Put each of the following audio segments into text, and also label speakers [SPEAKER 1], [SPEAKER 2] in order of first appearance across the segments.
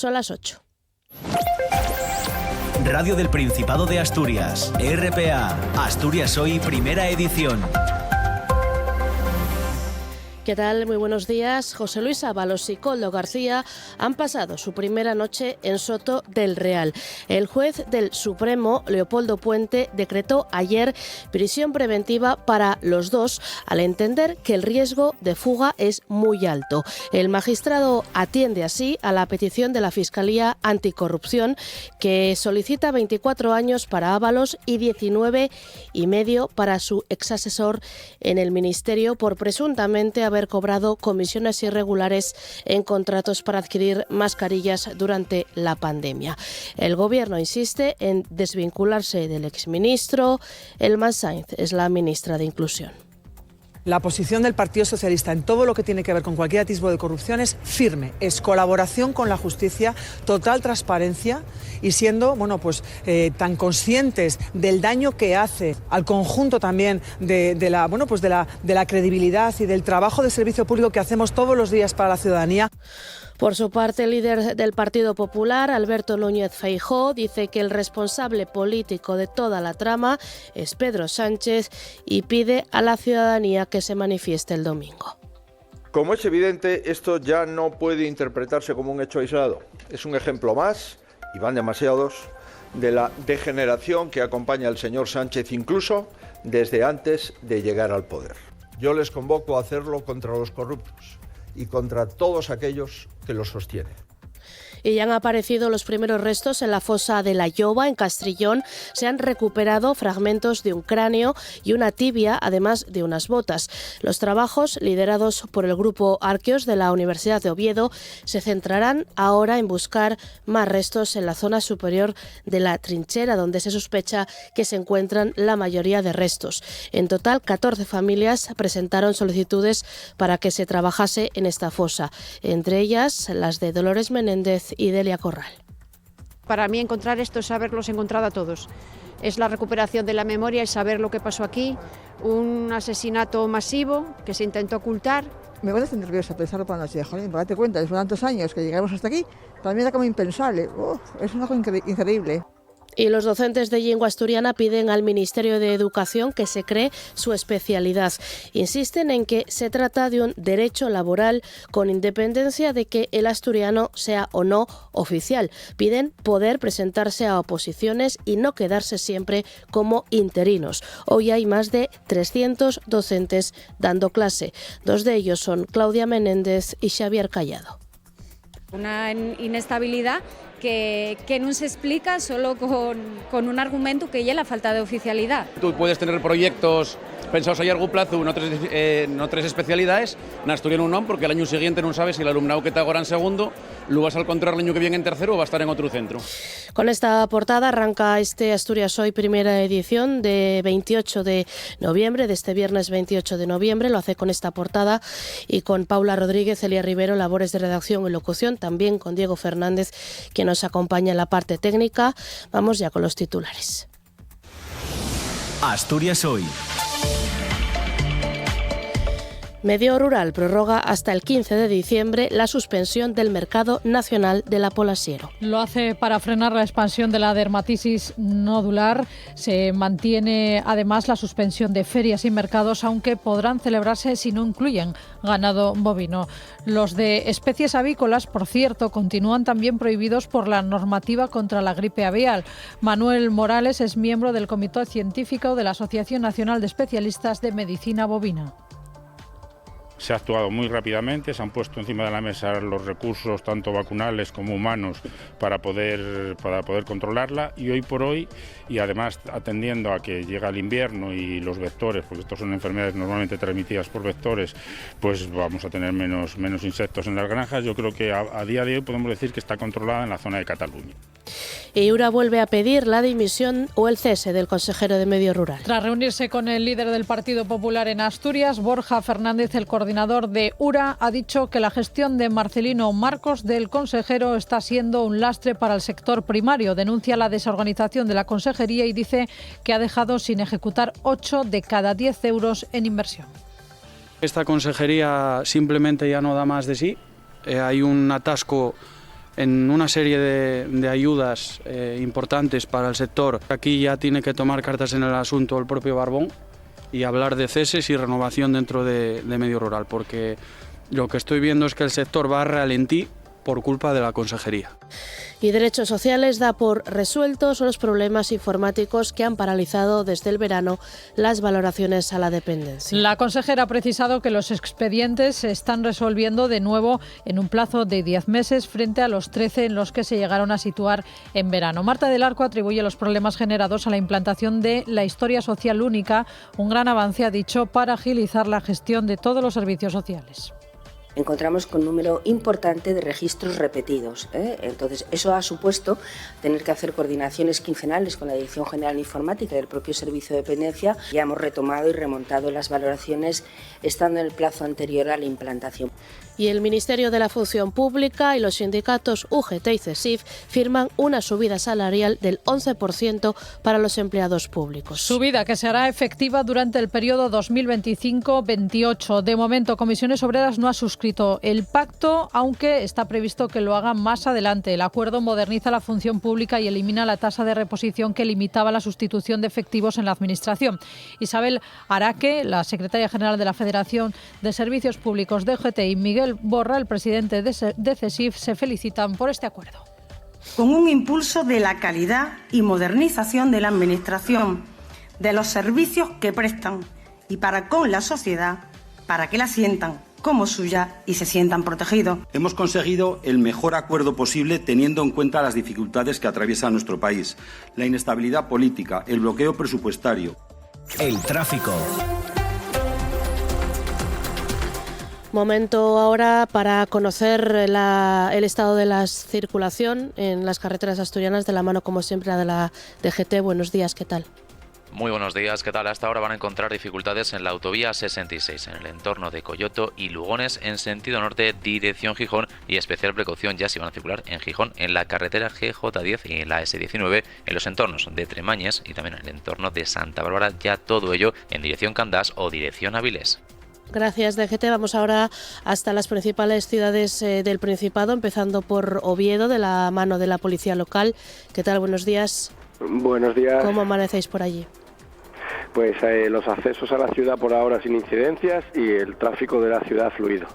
[SPEAKER 1] Son las 8.
[SPEAKER 2] Radio del Principado de Asturias, RPA, Asturias Hoy, primera edición.
[SPEAKER 1] ¿Qué tal? Muy buenos días. José Luis Ábalos y Koldo García han pasado su primera noche en Soto del Real. El juez del Supremo, Leopoldo Puente, decretó ayer prisión preventiva para los dos, al entender que el riesgo de fuga es muy alto. El magistrado atiende así a la petición de la Fiscalía Anticorrupción, que solicita 24 años para Ábalos y 19 y medio para su exasesor en el Ministerio por presuntamente haber cobrado comisiones irregulares en contratos para adquirir mascarillas durante la pandemia. El Gobierno insiste en desvincularse del exministro. Elma Sainz es la ministra de Inclusión.
[SPEAKER 3] La posición del Partido Socialista en todo lo que tiene que ver con cualquier atisbo de corrupción es firme, es colaboración con la justicia, total transparencia y siendo tan conscientes del daño que hace al conjunto también de la credibilidad y del trabajo de servicio público que hacemos todos los días para la ciudadanía.
[SPEAKER 1] Por su parte, el líder del Partido Popular, Alberto Núñez Feijóo, dice que el responsable político de toda la trama es Pedro Sánchez y pide a la ciudadanía que se manifieste el domingo.
[SPEAKER 4] Como es evidente, esto ya no puede interpretarse como un hecho aislado. Es un ejemplo más, y van demasiados, de la degeneración que acompaña al señor Sánchez incluso desde antes de llegar al poder. Yo les convoco a hacerlo contra los corruptos y contra todos aquellos que los sostienen.
[SPEAKER 1] Y ya han aparecido los primeros restos en la fosa de la Lloba, en Castrillón. Se han recuperado fragmentos de un cráneo y una tibia, además de unas botas. Los trabajos, liderados por el grupo Arqueos de la Universidad de Oviedo, se centrarán ahora en buscar más restos en la zona superior de la trinchera, donde se sospecha que se encuentran la mayoría de restos. En total, 14 familias presentaron solicitudes para que se trabajase en esta fosa, entre ellas las de Dolores Menéndez y Delia Corral.
[SPEAKER 5] Para mí encontrar esto es haberlos encontrado a todos. Es la recuperación de la memoria, es saber lo que pasó aquí, un asesinato masivo que se intentó ocultar.
[SPEAKER 6] Me voy a estar nerviosa pensarlo por la noche, jolín, porque date cuenta, después de tantos años que llegamos hasta aquí, para mí era como impensable. Es algo increíble.
[SPEAKER 1] Y los docentes de lengua asturiana piden al Ministerio de Educación que se cree su especialidad. Insisten en que se trata de un derecho laboral con independencia de que el asturiano sea o no oficial. Piden poder presentarse a oposiciones y no quedarse siempre como interinos. Hoy hay más de 300 docentes dando clase. Dos de ellos son Claudia Menéndez y Xavier Callado.
[SPEAKER 7] Una inestabilidad que no se explica solo con un argumento que es la falta de oficialidad.
[SPEAKER 8] Tú puedes tener proyectos pensados a largo plazo no tres especialidades, en asturiano non, porque el año siguiente no sabes si el alumnado que te agora en segundo lo vas a encontrar el año que viene en tercero o va a estar en otro centro.
[SPEAKER 1] Con esta portada arranca este Asturias Hoy primera edición de 28 de noviembre, de este viernes 28 de noviembre. Lo hace con esta portada y con Paula Rodríguez, Elia Rivero, labores de redacción y locución, también con Diego Fernández, que nos acompaña en la parte técnica. Vamos ya con los titulares.
[SPEAKER 2] Asturias Hoy.
[SPEAKER 1] Medio Rural prorroga hasta el 15 de diciembre la suspensión del mercado nacional del Apolasiero.
[SPEAKER 9] Lo hace para frenar la expansión de la dermatitis nodular. Se mantiene además la suspensión de ferias y mercados, aunque podrán celebrarse si no incluyen ganado bovino. Los de especies avícolas, por cierto, continúan también prohibidos por la normativa contra la gripe aviar. Manuel Morales es miembro del Comité Científico de la Asociación Nacional de Especialistas de Medicina Bovina.
[SPEAKER 10] Se ha actuado muy rápidamente, se han puesto encima de la mesa los recursos tanto vacunales como humanos para poder controlarla, y hoy por hoy, y además atendiendo a que llega el invierno y los vectores, porque estos son enfermedades normalmente transmitidas por vectores, pues vamos a tener menos insectos en las granjas. Yo creo que a día de hoy podemos decir que está controlada en la zona de Cataluña.
[SPEAKER 1] EURA vuelve a pedir la dimisión o el cese del consejero de Medio Rural.
[SPEAKER 9] Tras reunirse con el líder del Partido Popular en Asturias, Borja Fernández, el coordinador de URA, ha dicho que la gestión de Marcelino Marcos, del consejero, está siendo un lastre para el sector primario. Denuncia la desorganización de la consejería y dice que ha dejado sin ejecutar 8 de cada 10 euros en inversión.
[SPEAKER 11] Esta consejería simplemente ya no da más de sí. Hay un atasco en una serie de ayudas importantes para el sector. Aquí ya tiene que tomar cartas en el asunto el propio Barbón y hablar de ceses y renovación dentro de medio rural, porque lo que estoy viendo es que el sector va a ralentí por culpa de la consejería.
[SPEAKER 1] Y Derechos Sociales da por resueltos los problemas informáticos que han paralizado desde el verano las valoraciones a la dependencia.
[SPEAKER 9] La consejera ha precisado que los expedientes se están resolviendo de nuevo en un plazo de 10 meses frente a los 13 en los que se llegaron a situar en verano. Marta del Arco atribuye los problemas generados a la implantación de la historia social única, un gran avance, ha dicho, para agilizar la gestión de todos los servicios sociales.
[SPEAKER 12] Encontramos con un número importante de registros repetidos. Entonces, eso ha supuesto tener que hacer coordinaciones quincenales con la Dirección General de Informática y el propio Servicio de Dependencia. Ya hemos retomado y remontado las valoraciones estando en el plazo anterior a la implantación.
[SPEAKER 1] Y el Ministerio de la Función Pública y los sindicatos UGT y CESIF firman una subida salarial del 11% para los empleados públicos.
[SPEAKER 9] Subida que se hará efectiva durante el periodo 2025-28. De momento, Comisiones Obreras no ha suscrito el pacto, aunque está previsto que lo haga más adelante. El acuerdo moderniza la función pública y elimina la tasa de reposición que limitaba la sustitución de efectivos en la Administración. Isabel Araque, la secretaria general de la Federación de Servicios Públicos de UGT, y Miguel Borra, el presidente de CESIF, se felicitan por este acuerdo.
[SPEAKER 13] Con un impulso de la calidad y modernización de la Administración, de los servicios que prestan y para con la sociedad, para que la sientan como suya y se sientan protegidos.
[SPEAKER 14] Hemos conseguido el mejor acuerdo posible teniendo en cuenta las dificultades que atraviesa nuestro país, la inestabilidad política, el bloqueo presupuestario.
[SPEAKER 2] El tráfico.
[SPEAKER 1] Momento ahora para conocer el estado de la circulación en las carreteras asturianas, de la mano, como siempre, de la DGT. Buenos días, ¿qué tal?
[SPEAKER 15] Muy buenos días, ¿qué tal? Hasta ahora van a encontrar dificultades en la autovía 66, en el entorno de Coyoto y Lugones, en sentido norte, dirección Gijón, y especial precaución ya si van a circular en Gijón, en la carretera GJ10 y en la S19, en los entornos de Tremañes y también en el entorno de Santa Bárbara, ya todo ello en dirección Candás o dirección Avilés.
[SPEAKER 1] Gracias, DGT. Vamos ahora hasta las principales ciudades del Principado, empezando por Oviedo, de la mano de la policía local. ¿Qué tal? Buenos días.
[SPEAKER 16] Buenos días.
[SPEAKER 1] ¿Cómo amanecéis por allí?
[SPEAKER 16] Pues los accesos a la ciudad por ahora sin incidencias y el tráfico de la ciudad fluido.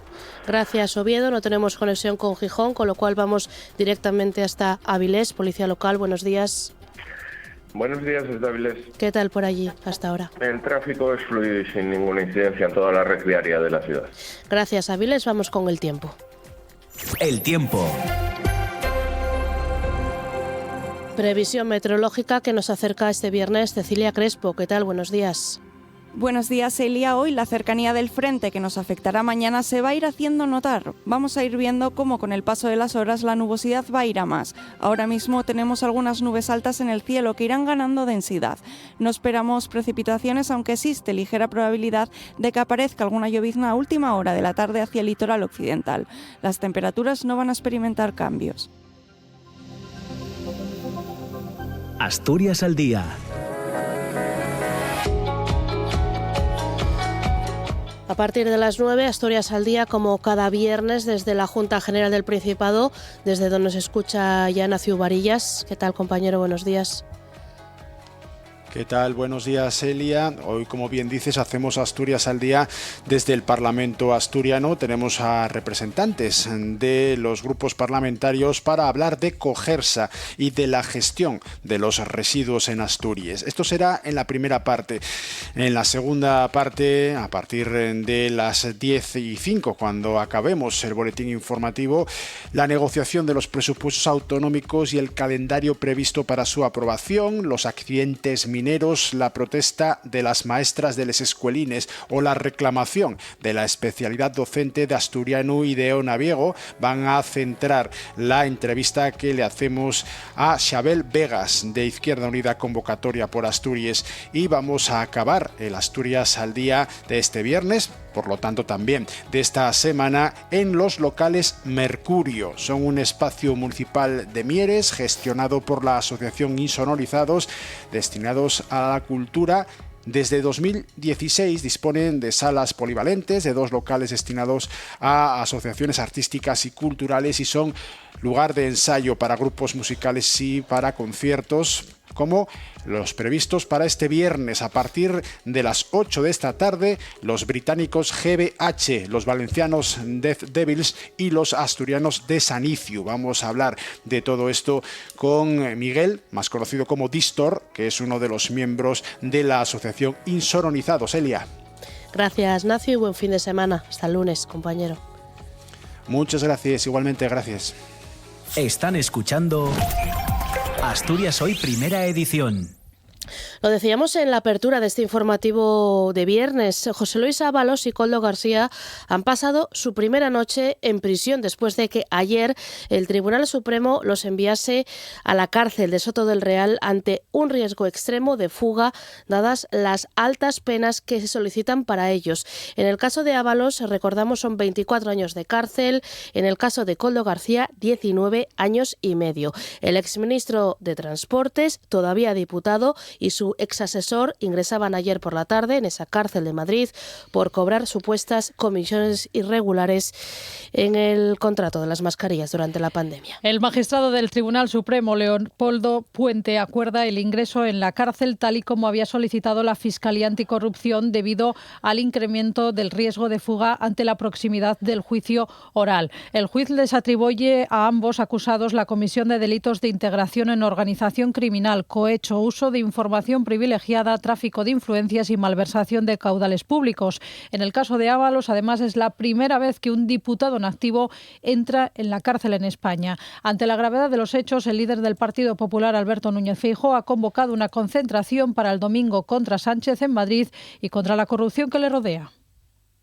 [SPEAKER 1] Gracias, Oviedo. No tenemos conexión con Gijón, con lo cual vamos directamente hasta Avilés, policía local. Buenos días.
[SPEAKER 17] Buenos días, desde Avilés.
[SPEAKER 1] ¿Qué tal por allí hasta ahora?
[SPEAKER 17] El tráfico es fluido y sin ninguna incidencia en toda la red viaria de la ciudad.
[SPEAKER 1] Gracias, Avilés. Vamos con el tiempo.
[SPEAKER 2] El tiempo.
[SPEAKER 1] Previsión meteorológica que nos acerca este viernes. Cecilia Crespo, ¿qué tal? Buenos días.
[SPEAKER 18] Buenos días, Elia. Hoy la cercanía del frente que nos afectará mañana se va a ir haciendo notar. Vamos a ir viendo cómo con el paso de las horas la nubosidad va a ir a más. Ahora mismo tenemos algunas nubes altas en el cielo que irán ganando densidad. No esperamos precipitaciones, aunque existe ligera probabilidad de que aparezca alguna llovizna a última hora de la tarde hacia el litoral occidental. Las temperaturas no van a experimentar cambios.
[SPEAKER 2] Asturias al día.
[SPEAKER 1] A partir de las 9, Asturias al día, como cada viernes, desde la Junta General del Principado, desde donde nos escucha Yana Ciubarillas. ¿Qué tal, compañero? Buenos días.
[SPEAKER 19] ¿Qué tal? Buenos días, Elia. Hoy, como bien dices, hacemos Asturias al día desde el Parlamento asturiano. Tenemos a representantes de los grupos parlamentarios para hablar de Cogersa y de la gestión de los residuos en Asturias. Esto será en la primera parte. En la segunda parte, a partir de las 10:05, cuando acabemos el boletín informativo, la negociación de los presupuestos autonómicos y el calendario previsto para su aprobación, los accidentes mineros, la protesta de las maestras de les escuelines o la reclamación de la especialidad docente de asturiano y de onaviego van a centrar la entrevista que le hacemos a Xabel Vegas, de Izquierda Unida Convocatoria por Asturias, y vamos a acabar el Asturias al día de este viernes, por lo tanto también de esta semana, en los locales Mercurio. Son un espacio municipal de Mieres gestionado por la Asociación Insonorizados, destinados a la cultura Desde 2016 disponen de salas polivalentes, de 2 locales destinados a asociaciones artísticas y culturales y son lugar de ensayo para grupos musicales y para conciertos, como los previstos para este viernes a partir de las 8 de esta tarde, los británicos GBH, los valencianos Death Devils y los asturianos de Saniciu. Vamos a hablar de todo esto con Miguel, más conocido como Distor, que es uno de los miembros de la asociación Insonorizados. Elia.
[SPEAKER 1] Gracias, Nacio, y buen fin de semana. Hasta el lunes, compañero.
[SPEAKER 19] Muchas gracias, igualmente gracias.
[SPEAKER 2] Están escuchando Asturias Hoy, primera edición.
[SPEAKER 1] Lo decíamos en la apertura de este informativo de viernes. José Luis Ábalos y Koldo García han pasado su primera noche en prisión después de que ayer el Tribunal Supremo los enviase a la cárcel de Soto del Real ante un riesgo extremo de fuga, dadas las altas penas que se solicitan para ellos. En el caso de Ábalos, recordamos, son 24 años de cárcel. En el caso de Koldo García, 19 años y medio. El exministro de Transportes, todavía diputado, y su exasesor ingresaban ayer por la tarde en esa cárcel de Madrid por cobrar supuestas comisiones irregulares en el contrato de las mascarillas durante la pandemia.
[SPEAKER 9] El magistrado del Tribunal Supremo, Leopoldo Puente, acuerda el ingreso en la cárcel tal y como había solicitado la Fiscalía Anticorrupción debido al incremento del riesgo de fuga ante la proximidad del juicio oral. El juez les atribuye a ambos acusados la comisión de delitos de integración en organización criminal, cohecho, uso de información privilegiada, tráfico de influencias y malversación de caudales públicos. En el caso de Ábalos, además, es la primera vez que un diputado en activo entra en la cárcel en España. Ante la gravedad de los hechos, el líder del Partido Popular, Alberto Núñez Feijóo, ha convocado una concentración para el domingo contra Sánchez en Madrid y contra la corrupción que le rodea.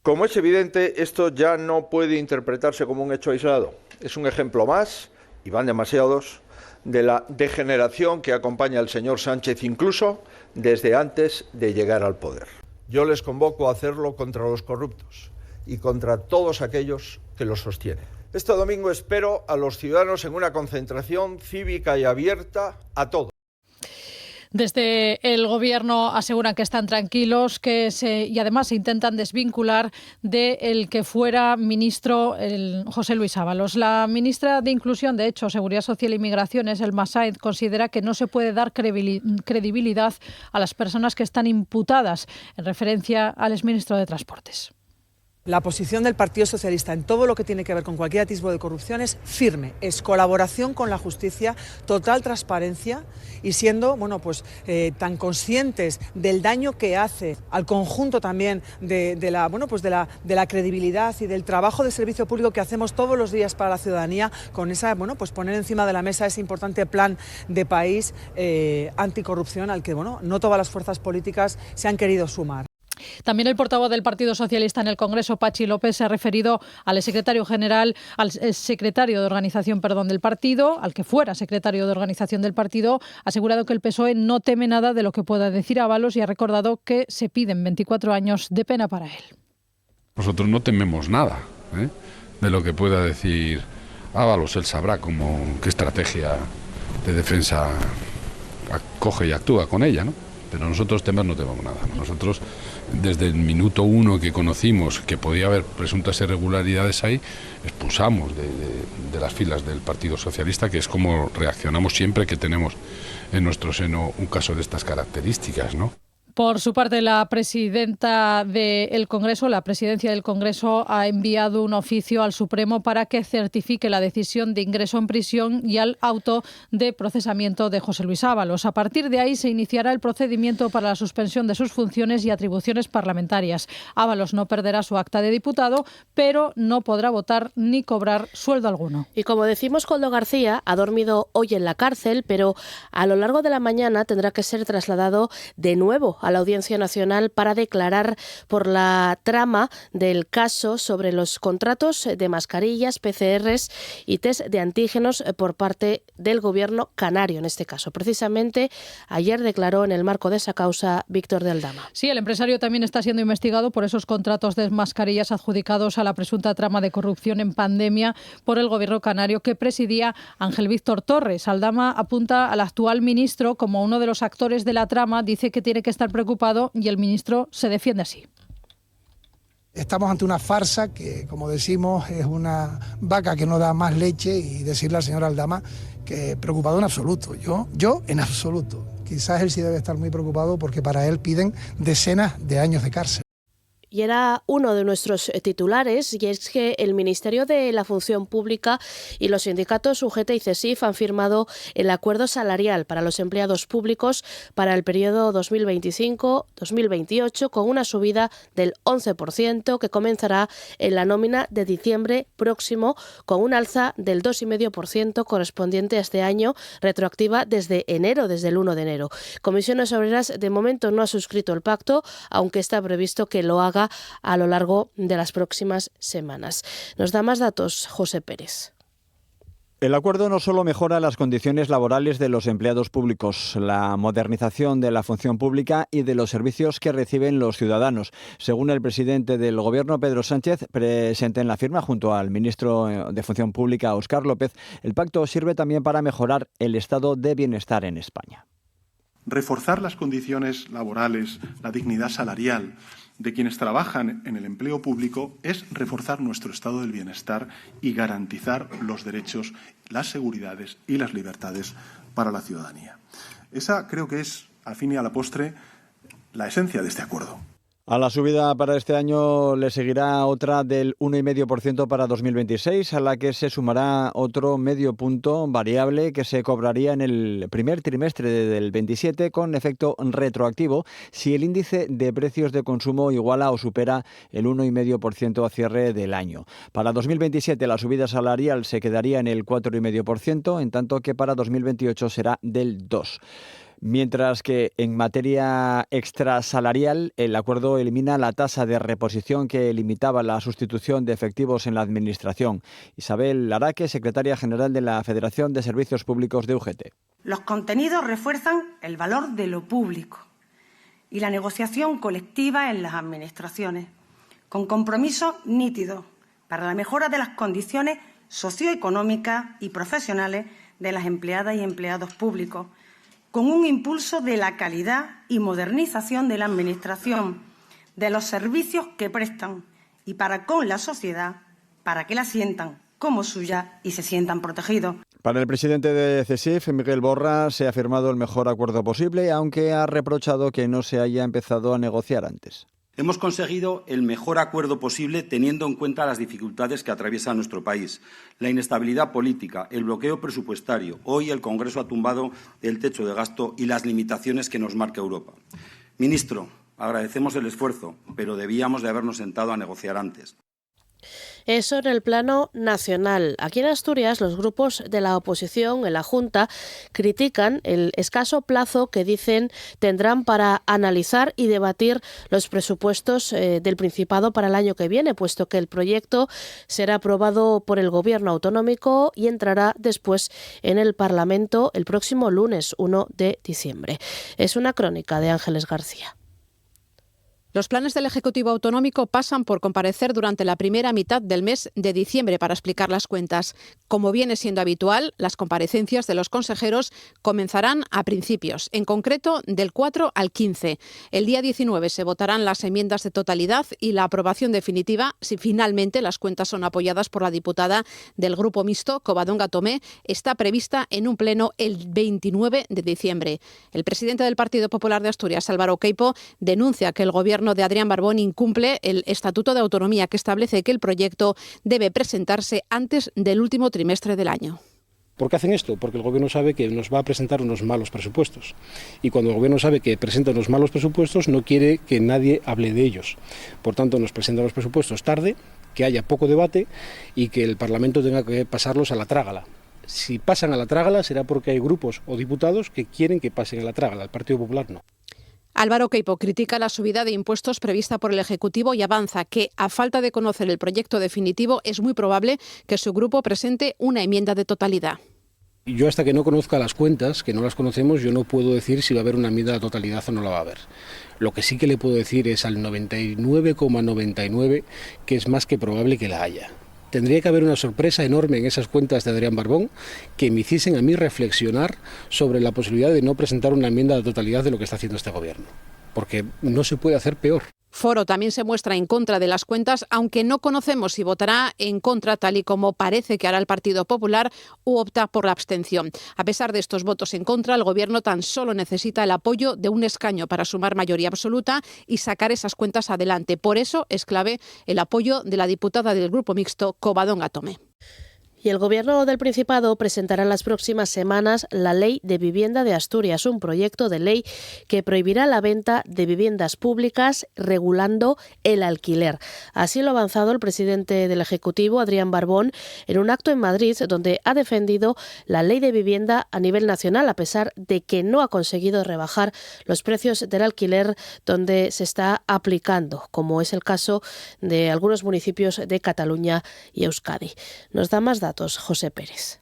[SPEAKER 4] Como es evidente, esto ya no puede interpretarse como un hecho aislado. Es un ejemplo más, y van demasiados, de la degeneración que acompaña al señor Sánchez incluso desde antes de llegar al poder. Yo les convoco a hacerlo contra los corruptos y contra todos aquellos que los sostienen. Este domingo espero a los ciudadanos en una concentración cívica y abierta a todos.
[SPEAKER 9] Desde el Gobierno aseguran que están tranquilos y además se intentan desvincular del que fuera ministro José Luis Ábalos. La ministra de Inclusión, de hecho, Seguridad Social y Migraciones, Elma Sainz, considera que no se puede dar credibilidad a las personas que están imputadas, en referencia al exministro de Transportes.
[SPEAKER 3] La posición del Partido Socialista en todo lo que tiene que ver con cualquier atisbo de corrupción es firme, es colaboración con la justicia, total transparencia y siendo tan conscientes del daño que hace al conjunto también de la credibilidad y del trabajo de servicio público que hacemos todos los días para la ciudadanía, con esa poner encima de la mesa ese importante plan de país anticorrupción al que no todas las fuerzas políticas se han querido sumar.
[SPEAKER 9] También el portavoz del Partido Socialista en el Congreso, Pachi López, se ha referido al secretario de organización del partido, al que fuera secretario de organización del partido, ha asegurado que el PSOE no teme nada de lo que pueda decir Ábalos y ha recordado que se piden 24 años de pena para él.
[SPEAKER 20] Nosotros no tememos nada de lo que pueda decir Ábalos. Él sabrá qué estrategia de defensa coge y actúa con ella, ¿no? Pero nosotros temer no tememos nada. Nosotros, desde el minuto 1 que conocimos que podía haber presuntas irregularidades ahí, expulsamos de las filas del Partido Socialista, que es como reaccionamos siempre que tenemos en nuestro seno un caso de estas características, ¿no?
[SPEAKER 9] Por su parte, la presidencia del Congreso ha enviado un oficio al Supremo para que certifique la decisión de ingreso en prisión y al auto de procesamiento de José Luis Ábalos. A partir de ahí se iniciará el procedimiento para la suspensión de sus funciones y atribuciones parlamentarias. Ábalos no perderá su acta de diputado, pero no podrá votar ni cobrar sueldo alguno.
[SPEAKER 1] Y como decimos, Koldo García ha dormido hoy en la cárcel, pero a lo largo de la mañana tendrá que ser trasladado de nuevo a la Audiencia Nacional para declarar por la trama del caso sobre los contratos de mascarillas, PCRs y test de antígenos por parte del Gobierno canario en este caso. Precisamente ayer declaró en el marco de esa causa Víctor de Aldama.
[SPEAKER 9] Sí, el empresario también está siendo investigado por esos contratos de mascarillas adjudicados a la presunta trama de corrupción en pandemia por el Gobierno canario que presidía Ángel Víctor Torres. Aldama apunta al actual ministro como uno de los actores de la trama, dice que tiene que estar preocupado y el ministro se defiende así.
[SPEAKER 21] Estamos ante una farsa que, como decimos, es una vaca que no da más leche, y decirle al señor Aldama que preocupado en absoluto. Yo en absoluto. Quizás él sí debe estar muy preocupado porque para él piden decenas de años de cárcel.
[SPEAKER 1] Y era uno de nuestros titulares, y es que el Ministerio de la Función Pública y los sindicatos UGT y CESIF han firmado el acuerdo salarial para los empleados públicos para el periodo 2025-2028 con una subida del 11% que comenzará en la nómina de diciembre próximo, con un alza del 2,5% correspondiente a este año, retroactiva desde el 1 de enero. Comisiones Obreras de momento no ha suscrito el pacto, aunque está previsto que lo haga a lo largo de las próximas semanas. Nos da más datos José Pérez.
[SPEAKER 22] El acuerdo no solo mejora las condiciones laborales de los empleados públicos, la modernización de la función pública y de los servicios que reciben los ciudadanos. Según el presidente del Gobierno, Pedro Sánchez, presente en la firma junto al ministro de Función Pública, Óscar López, el pacto sirve también para mejorar el estado de bienestar en España.
[SPEAKER 23] Reforzar las condiciones laborales, la dignidad salarial de quienes trabajan en el empleo público es reforzar nuestro estado del bienestar y garantizar los derechos, las seguridades y las libertades para la ciudadanía. Esa creo que es, al fin y a la postre, la esencia de este acuerdo.
[SPEAKER 22] A la subida para este año le seguirá otra del 1,5% para 2026, a la que se sumará otro medio punto variable que se cobraría en el primer trimestre del 27 con efecto retroactivo si el índice de precios de consumo iguala o supera el 1,5% a cierre del año. Para 2027 la subida salarial se quedaría en el 4,5%, en tanto que para 2028 será del 2%. Mientras que en materia extrasalarial, el acuerdo elimina la tasa de reposición que limitaba la sustitución de efectivos en la Administración. Isabel Araque, secretaria general de la Federación de Servicios Públicos de UGT.
[SPEAKER 13] Los contenidos refuerzan el valor de lo público y la negociación colectiva en las administraciones, con compromisos nítidos para la mejora de las condiciones socioeconómicas y profesionales de las empleadas y empleados públicos, con un impulso de la calidad y modernización de la Administración, de los servicios que prestan y para con la sociedad, para que la sientan como suya y se sientan protegidos.
[SPEAKER 22] Para el presidente de CESIF, Miguel Borra, se ha firmado el mejor acuerdo posible, aunque ha reprochado que no se haya empezado a negociar antes.
[SPEAKER 14] Hemos conseguido el mejor acuerdo posible teniendo en cuenta las dificultades que atraviesa nuestro país, la inestabilidad política, el bloqueo presupuestario. Hoy el Congreso ha tumbado el techo de gasto y las limitaciones que nos marca Europa. Ministro, agradecemos el esfuerzo, pero debíamos de habernos sentado a negociar antes.
[SPEAKER 1] Eso en el plano nacional. Aquí en Asturias, los grupos de la oposición en la Junta critican el escaso plazo que dicen tendrán para analizar y debatir los presupuestos del Principado para el año que viene, puesto que el proyecto será aprobado por el Gobierno autonómico y entrará después en el Parlamento el próximo lunes 1 de diciembre. Es una crónica de Ángeles García.
[SPEAKER 24] Los planes del Ejecutivo Autonómico pasan por comparecer durante la primera mitad del mes de diciembre para explicar las cuentas. Como viene siendo habitual, las comparecencias de los consejeros comenzarán a principios, en concreto del 4 al 15. El día 19 se votarán las enmiendas de totalidad y la aprobación definitiva, si finalmente las cuentas son apoyadas por la diputada del Grupo Mixto, Covadonga Tomé, está prevista en un pleno el 29 de diciembre. El presidente del Partido Popular de Asturias, Álvaro Queipo, denuncia que el Gobierno de Adrián Barbón incumple el Estatuto de Autonomía que establece que el proyecto debe presentarse antes del último trimestre del año.
[SPEAKER 25] ¿Por qué hacen esto? Porque el Gobierno sabe que nos va a presentar unos malos presupuestos. Y cuando el Gobierno sabe que presenta unos malos presupuestos, no quiere que nadie hable de ellos. Por tanto, nos presentan los presupuestos tarde, que haya poco debate y que el Parlamento tenga que pasarlos a la trágala. Si pasan a la trágala será porque hay grupos o diputados que quieren que pasen a la trágala. El Partido Popular no.
[SPEAKER 24] Álvaro Queipo critica la subida de impuestos prevista por el Ejecutivo y avanza que, a falta de conocer el proyecto definitivo, es muy probable que su grupo presente una enmienda de totalidad.
[SPEAKER 25] Yo hasta que no conozca las cuentas, que no las conocemos, yo no puedo decir si va a haber una enmienda de totalidad o no la va a haber. Lo que sí que le puedo decir es al 99,99 que es más que probable que la haya. Tendría que haber una sorpresa enorme en esas cuentas de Adrián Barbón que me hiciesen a mí reflexionar sobre la posibilidad de no presentar una enmienda de totalidad de lo que está haciendo este Gobierno. porque no se puede hacer peor.
[SPEAKER 24] Foro también se muestra en contra de las cuentas, aunque no conocemos si votará en contra, tal y como parece que hará el Partido Popular, u opta por la abstención. A pesar de estos votos en contra, el Gobierno tan solo necesita el apoyo de un escaño para sumar mayoría absoluta y sacar esas cuentas adelante. Por eso es clave el apoyo de la diputada del Grupo Mixto, Covadonga Tomé.
[SPEAKER 1] Y el Gobierno del Principado presentará en las próximas semanas la Ley de Vivienda de Asturias, un proyecto de ley que prohibirá la venta de viviendas públicas regulando el alquiler. Así lo ha avanzado el presidente del Ejecutivo, Adrián Barbón, en un acto en Madrid donde ha defendido la Ley de Vivienda a nivel nacional, a pesar de que no ha conseguido rebajar los precios del alquiler donde se está aplicando, como es el caso de algunos municipios de Cataluña y Euskadi. Nos da más datos José Pérez.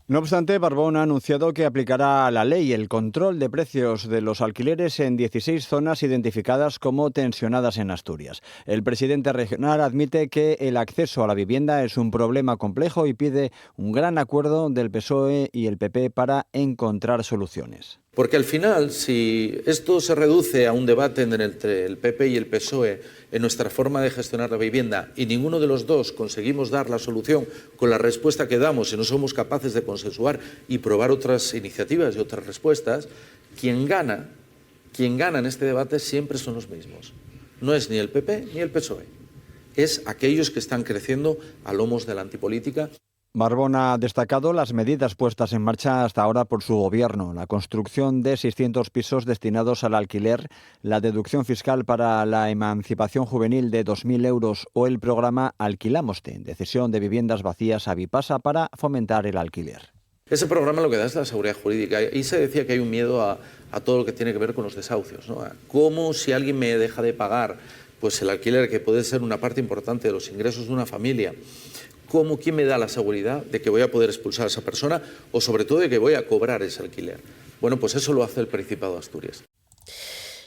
[SPEAKER 22] No obstante, Barbón ha anunciado que aplicará la ley el control de precios de los alquileres en 16 zonas identificadas como tensionadas en Asturias. El presidente regional admite que el acceso a la vivienda es un problema complejo y pide un gran acuerdo del PSOE y el PP para encontrar soluciones.
[SPEAKER 5] Porque al final, si esto se reduce a un debate entre el PP y el PSOE en nuestra forma de gestionar la vivienda y ninguno de los dos conseguimos dar la solución con la respuesta que damos y no somos capaces de consensuar y probar otras iniciativas y otras respuestas, quien gana en este debate siempre son los mismos. No es ni el PP ni el PSOE, es aquellos que están creciendo a lomos de la antipolítica.
[SPEAKER 22] Barbón ha destacado las medidas puestas en marcha hasta ahora por su gobierno, la construcción de 600 pisos destinados al alquiler, la deducción fiscal para la emancipación juvenil de 2.000 euros o el programa Alquilamoste, de cesión de viviendas vacías a Vipasa para fomentar el alquiler.
[SPEAKER 5] Ese programa lo que da es la seguridad jurídica y se decía que hay un miedo a todo lo que tiene que ver con los desahucios, ¿no? Cómo si alguien me deja de pagar pues el alquiler, que puede ser una parte importante de los ingresos de una familia, ¿quién me da la seguridad de que voy a poder expulsar a esa persona o sobre todo de que voy a cobrar ese alquiler? Bueno, pues eso lo hace el Principado de Asturias.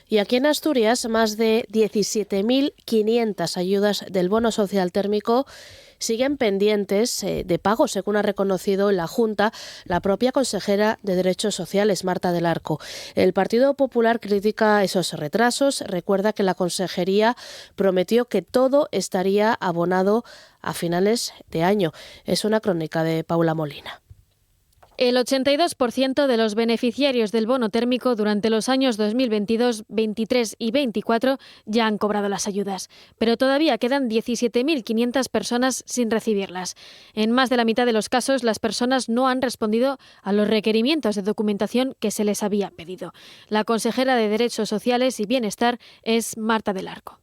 [SPEAKER 1] Y aquí en Asturias, más de 17.500 ayudas del bono social térmico siguen pendientes de pago, según ha reconocido en la Junta la propia consejera de Derechos Sociales, Marta del Arco. El Partido Popular critica esos retrasos. Recuerda que la consejería prometió que todo estaría abonado a finales de año. Es una crónica de Paula Molina.
[SPEAKER 6] El 82% de los beneficiarios del bono térmico durante los años 2022, 23 y 24 ya han cobrado las ayudas, pero todavía quedan 17.500 personas sin recibirlas. En más de la mitad de los casos, las personas no han respondido a los requerimientos de documentación que se les había pedido. La consejera de Derechos Sociales y Bienestar es Marta del Arco.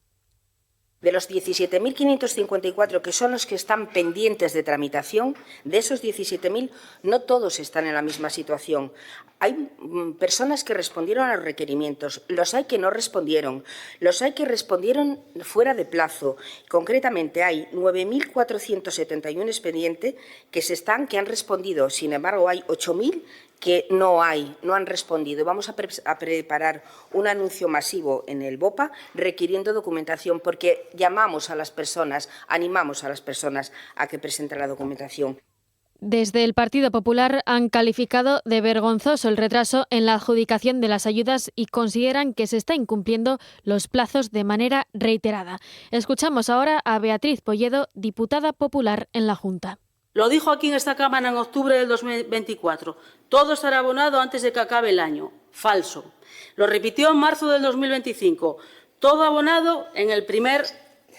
[SPEAKER 12] De los 17.554 que son los que están pendientes de tramitación, de esos 17.000 no todos están en la misma situación. Hay personas que respondieron a los requerimientos, los hay que no respondieron, los hay que respondieron fuera de plazo. Concretamente hay 9.471 expedientes que han respondido, sin embargo hay 8.000 que no han respondido. Vamos a preparar un anuncio masivo en el BOPA requiriendo documentación porque llamamos a las personas, animamos a las personas a que presenten la documentación.
[SPEAKER 6] Desde el Partido Popular han calificado de vergonzoso el retraso en la adjudicación de las ayudas y consideran que se está incumpliendo los plazos de manera reiterada. Escuchamos ahora a Beatriz Polledo, diputada popular en la Junta.
[SPEAKER 7] Lo dijo aquí en esta Cámara en octubre del 2024. Todo estará abonado antes de que acabe el año. Falso. Lo repitió en marzo del 2025. Todo abonado en el primer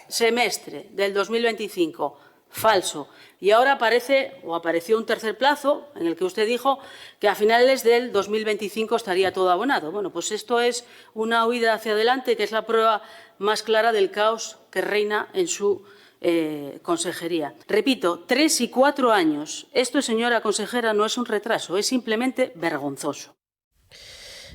[SPEAKER 7] semestre del 2025. Falso. Y ahora apareció un tercer plazo en el que usted dijo que a finales del 2025 estaría todo abonado. Bueno, pues esto es una huida hacia adelante, que es la prueba más clara del caos que reina en su consejería. Repito, 3 y 4 años. Esto, señora consejera, no es un retraso, es simplemente vergonzoso.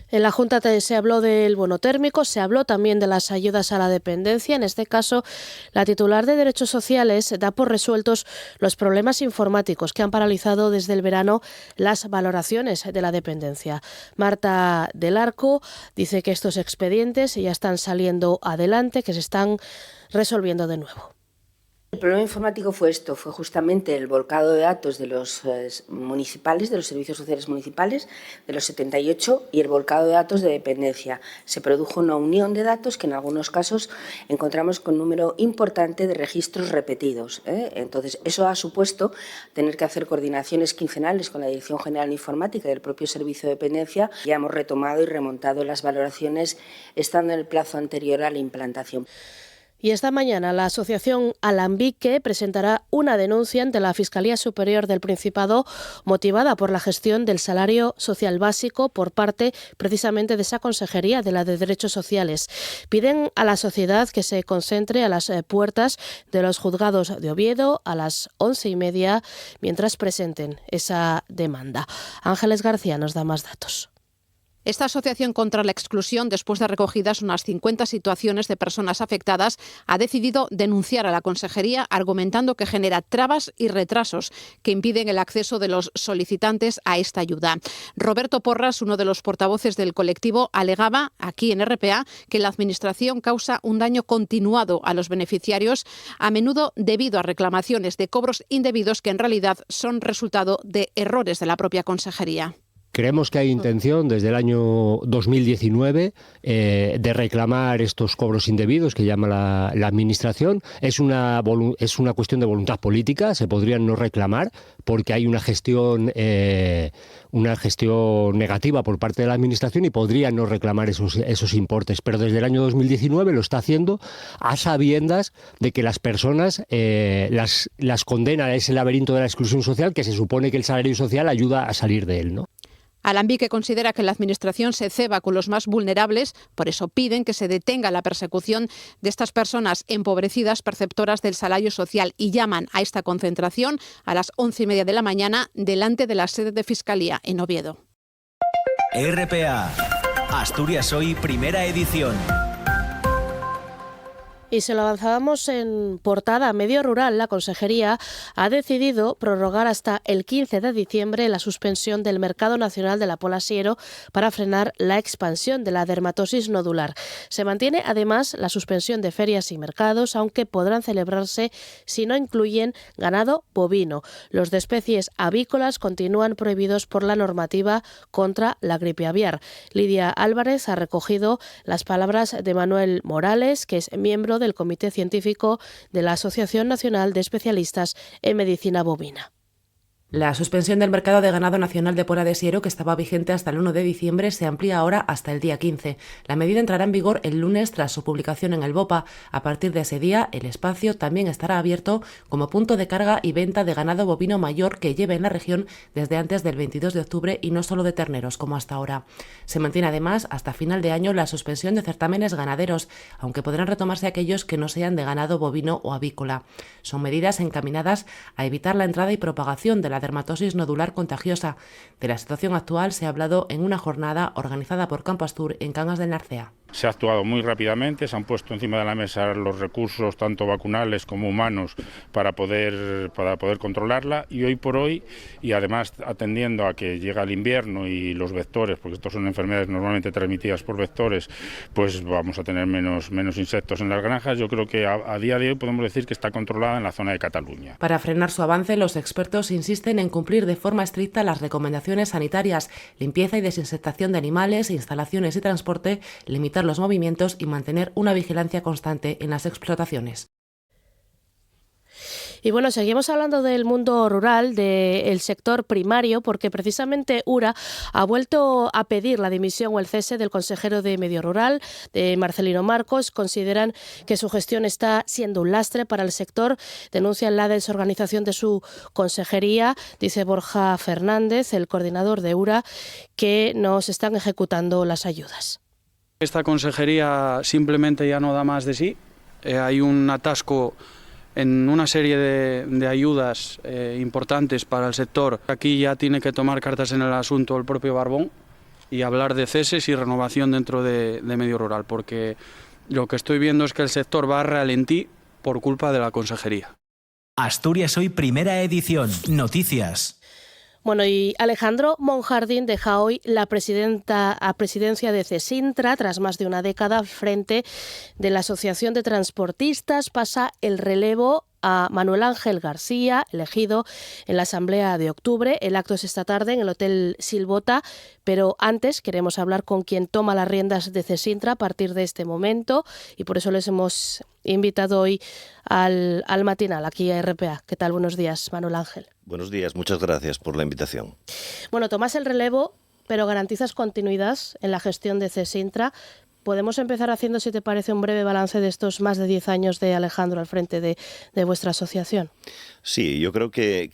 [SPEAKER 1] En la Junta se habló del bono térmico, se habló también de las ayudas a la dependencia. En este caso, la titular de Derechos Sociales da por resueltos los problemas informáticos que han paralizado desde el verano las valoraciones de la dependencia. Marta del Arco dice que estos expedientes ya están saliendo adelante, que se están resolviendo de nuevo.
[SPEAKER 12] El problema informático fue justamente el volcado de datos de los municipales, de los servicios sociales municipales, de los 78, y el volcado de datos de dependencia. Se produjo una unión de datos que en algunos casos encontramos con un número importante de registros repetidos. Entonces, eso ha supuesto tener que hacer coordinaciones quincenales con la Dirección General de Informática y el propio servicio de dependencia. Ya hemos retomado y remontado las valoraciones estando en el plazo anterior a la implantación.
[SPEAKER 1] Y esta mañana la asociación Alambique presentará una denuncia ante la Fiscalía Superior del Principado motivada por la gestión del salario social básico por parte precisamente de esa consejería, de la de Derechos Sociales. Piden a la sociedad que se concentre a las puertas de los juzgados de Oviedo a las 11:30 mientras presenten esa demanda. Ángeles García nos da más datos.
[SPEAKER 24] Esta asociación contra la exclusión, después de recogidas unas 50 situaciones de personas afectadas, ha decidido denunciar a la consejería argumentando que genera trabas y retrasos que impiden el acceso de los solicitantes a esta ayuda. Roberto Porras, uno de los portavoces del colectivo, alegaba aquí en RPA que la Administración causa un daño continuado a los beneficiarios, a menudo debido a reclamaciones de cobros indebidos que en realidad son resultado de errores de la propia consejería.
[SPEAKER 8] Creemos que hay intención desde el año 2019 de reclamar estos cobros indebidos que llama la Administración. Es una cuestión de voluntad política, se podrían no reclamar porque hay una gestión negativa por parte de la Administración y podrían no reclamar esos importes. Pero desde el año 2019 lo está haciendo a sabiendas de que las personas las condena a ese laberinto de la exclusión social que se supone que el salario social ayuda a salir de él, ¿no?
[SPEAKER 24] Alambique considera que la Administración se ceba con los más vulnerables, por eso piden que se detenga la persecución de estas personas empobrecidas perceptoras del salario social y llaman a esta concentración a las 11:30 de la mañana delante de la sede de Fiscalía en Oviedo.
[SPEAKER 2] RPA, Asturias Hoy, primera edición.
[SPEAKER 1] Y se lo avanzábamos en portada. Medio Rural, la consejería ha decidido prorrogar hasta el 15 de diciembre la suspensión del mercado nacional de la pola siero para frenar la expansión de la dermatosis nodular. Se mantiene además la suspensión de ferias y mercados, aunque podrán celebrarse si no incluyen ganado bovino. Los de especies avícolas continúan prohibidos por la normativa contra la gripe aviar. Lidia Álvarez ha recogido las palabras de Manuel Morales, que es miembro del Comité Científico de la Asociación Nacional de Especialistas en Medicina Bovina.
[SPEAKER 10] La suspensión del mercado de ganado nacional de pola de siero, que estaba vigente hasta el 1 de diciembre, se amplía ahora hasta el día 15. La medida entrará en vigor el lunes tras su publicación en el BOPA. A partir de ese día, el espacio también estará abierto como punto de carga y venta de ganado bovino mayor que lleve en la región desde antes del 22 de octubre y no solo de terneros, como hasta ahora. Se mantiene además hasta final de año la suspensión de certámenes ganaderos, aunque podrán retomarse aquellos que no sean de ganado bovino o avícola. Son medidas encaminadas a evitar la entrada y propagación de la dermatosis nodular contagiosa. De la situación actual se ha hablado en una jornada organizada por Campo Astur en Cangas del Narcea.
[SPEAKER 11] Se ha actuado muy rápidamente, se han puesto encima de la mesa los recursos tanto vacunales como humanos para poder controlarla, y hoy por hoy, y además atendiendo a que llega el invierno y los vectores, porque estos son enfermedades normalmente transmitidas por vectores, pues vamos a tener menos insectos en las granjas. Yo creo que a día de hoy podemos decir que está controlada en la zona de Cataluña.
[SPEAKER 10] Para frenar su avance, los expertos insisten en cumplir de forma estricta las recomendaciones sanitarias, limpieza y desinsectación de animales, instalaciones y transporte, limitar los movimientos y mantener una vigilancia constante en las explotaciones.
[SPEAKER 1] Y bueno, seguimos hablando del mundo rural, del sector primario, porque precisamente URA ha vuelto a pedir la dimisión o el cese del consejero de Medio Rural, de Marcelino Marcos. Consideran que su gestión está siendo un lastre para el sector. Denuncian la desorganización de su consejería. Dice Borja Fernández, el coordinador de URA, que no se están ejecutando las ayudas.
[SPEAKER 15] Esta consejería simplemente ya no da más de sí. Hay un atasco en una serie de ayudas importantes para el sector. Aquí ya tiene que tomar cartas en el asunto el propio Barbón y hablar de ceses y renovación dentro de Medio Rural, porque lo que estoy viendo es que el sector va a ralentí por culpa de la consejería.
[SPEAKER 2] Asturias Hoy, primera edición. Noticias.
[SPEAKER 1] Bueno, y Alejandro Monjardín deja hoy la presidencia de CESINTRA tras más de una década al frente de la Asociación de Transportistas. Pasa el relevo a Manuel Ángel García, elegido en la Asamblea de octubre. El acto es esta tarde en el Hotel Silvota, pero antes queremos hablar con quien toma las riendas de CESINTRA a partir de este momento, y por eso les hemos invitado hoy al matinal, aquí a RPA. ¿Qué tal? Buenos días, Manuel Ángel.
[SPEAKER 4] Buenos días, muchas gracias por la invitación.
[SPEAKER 1] Bueno, tomas el relevo, pero garantizas continuidad en la gestión de CESINTRA. Podemos empezar haciendo, si te parece, un breve balance de estos más de 10 años de Alejandro al frente de vuestra asociación.
[SPEAKER 4] Sí, yo creo que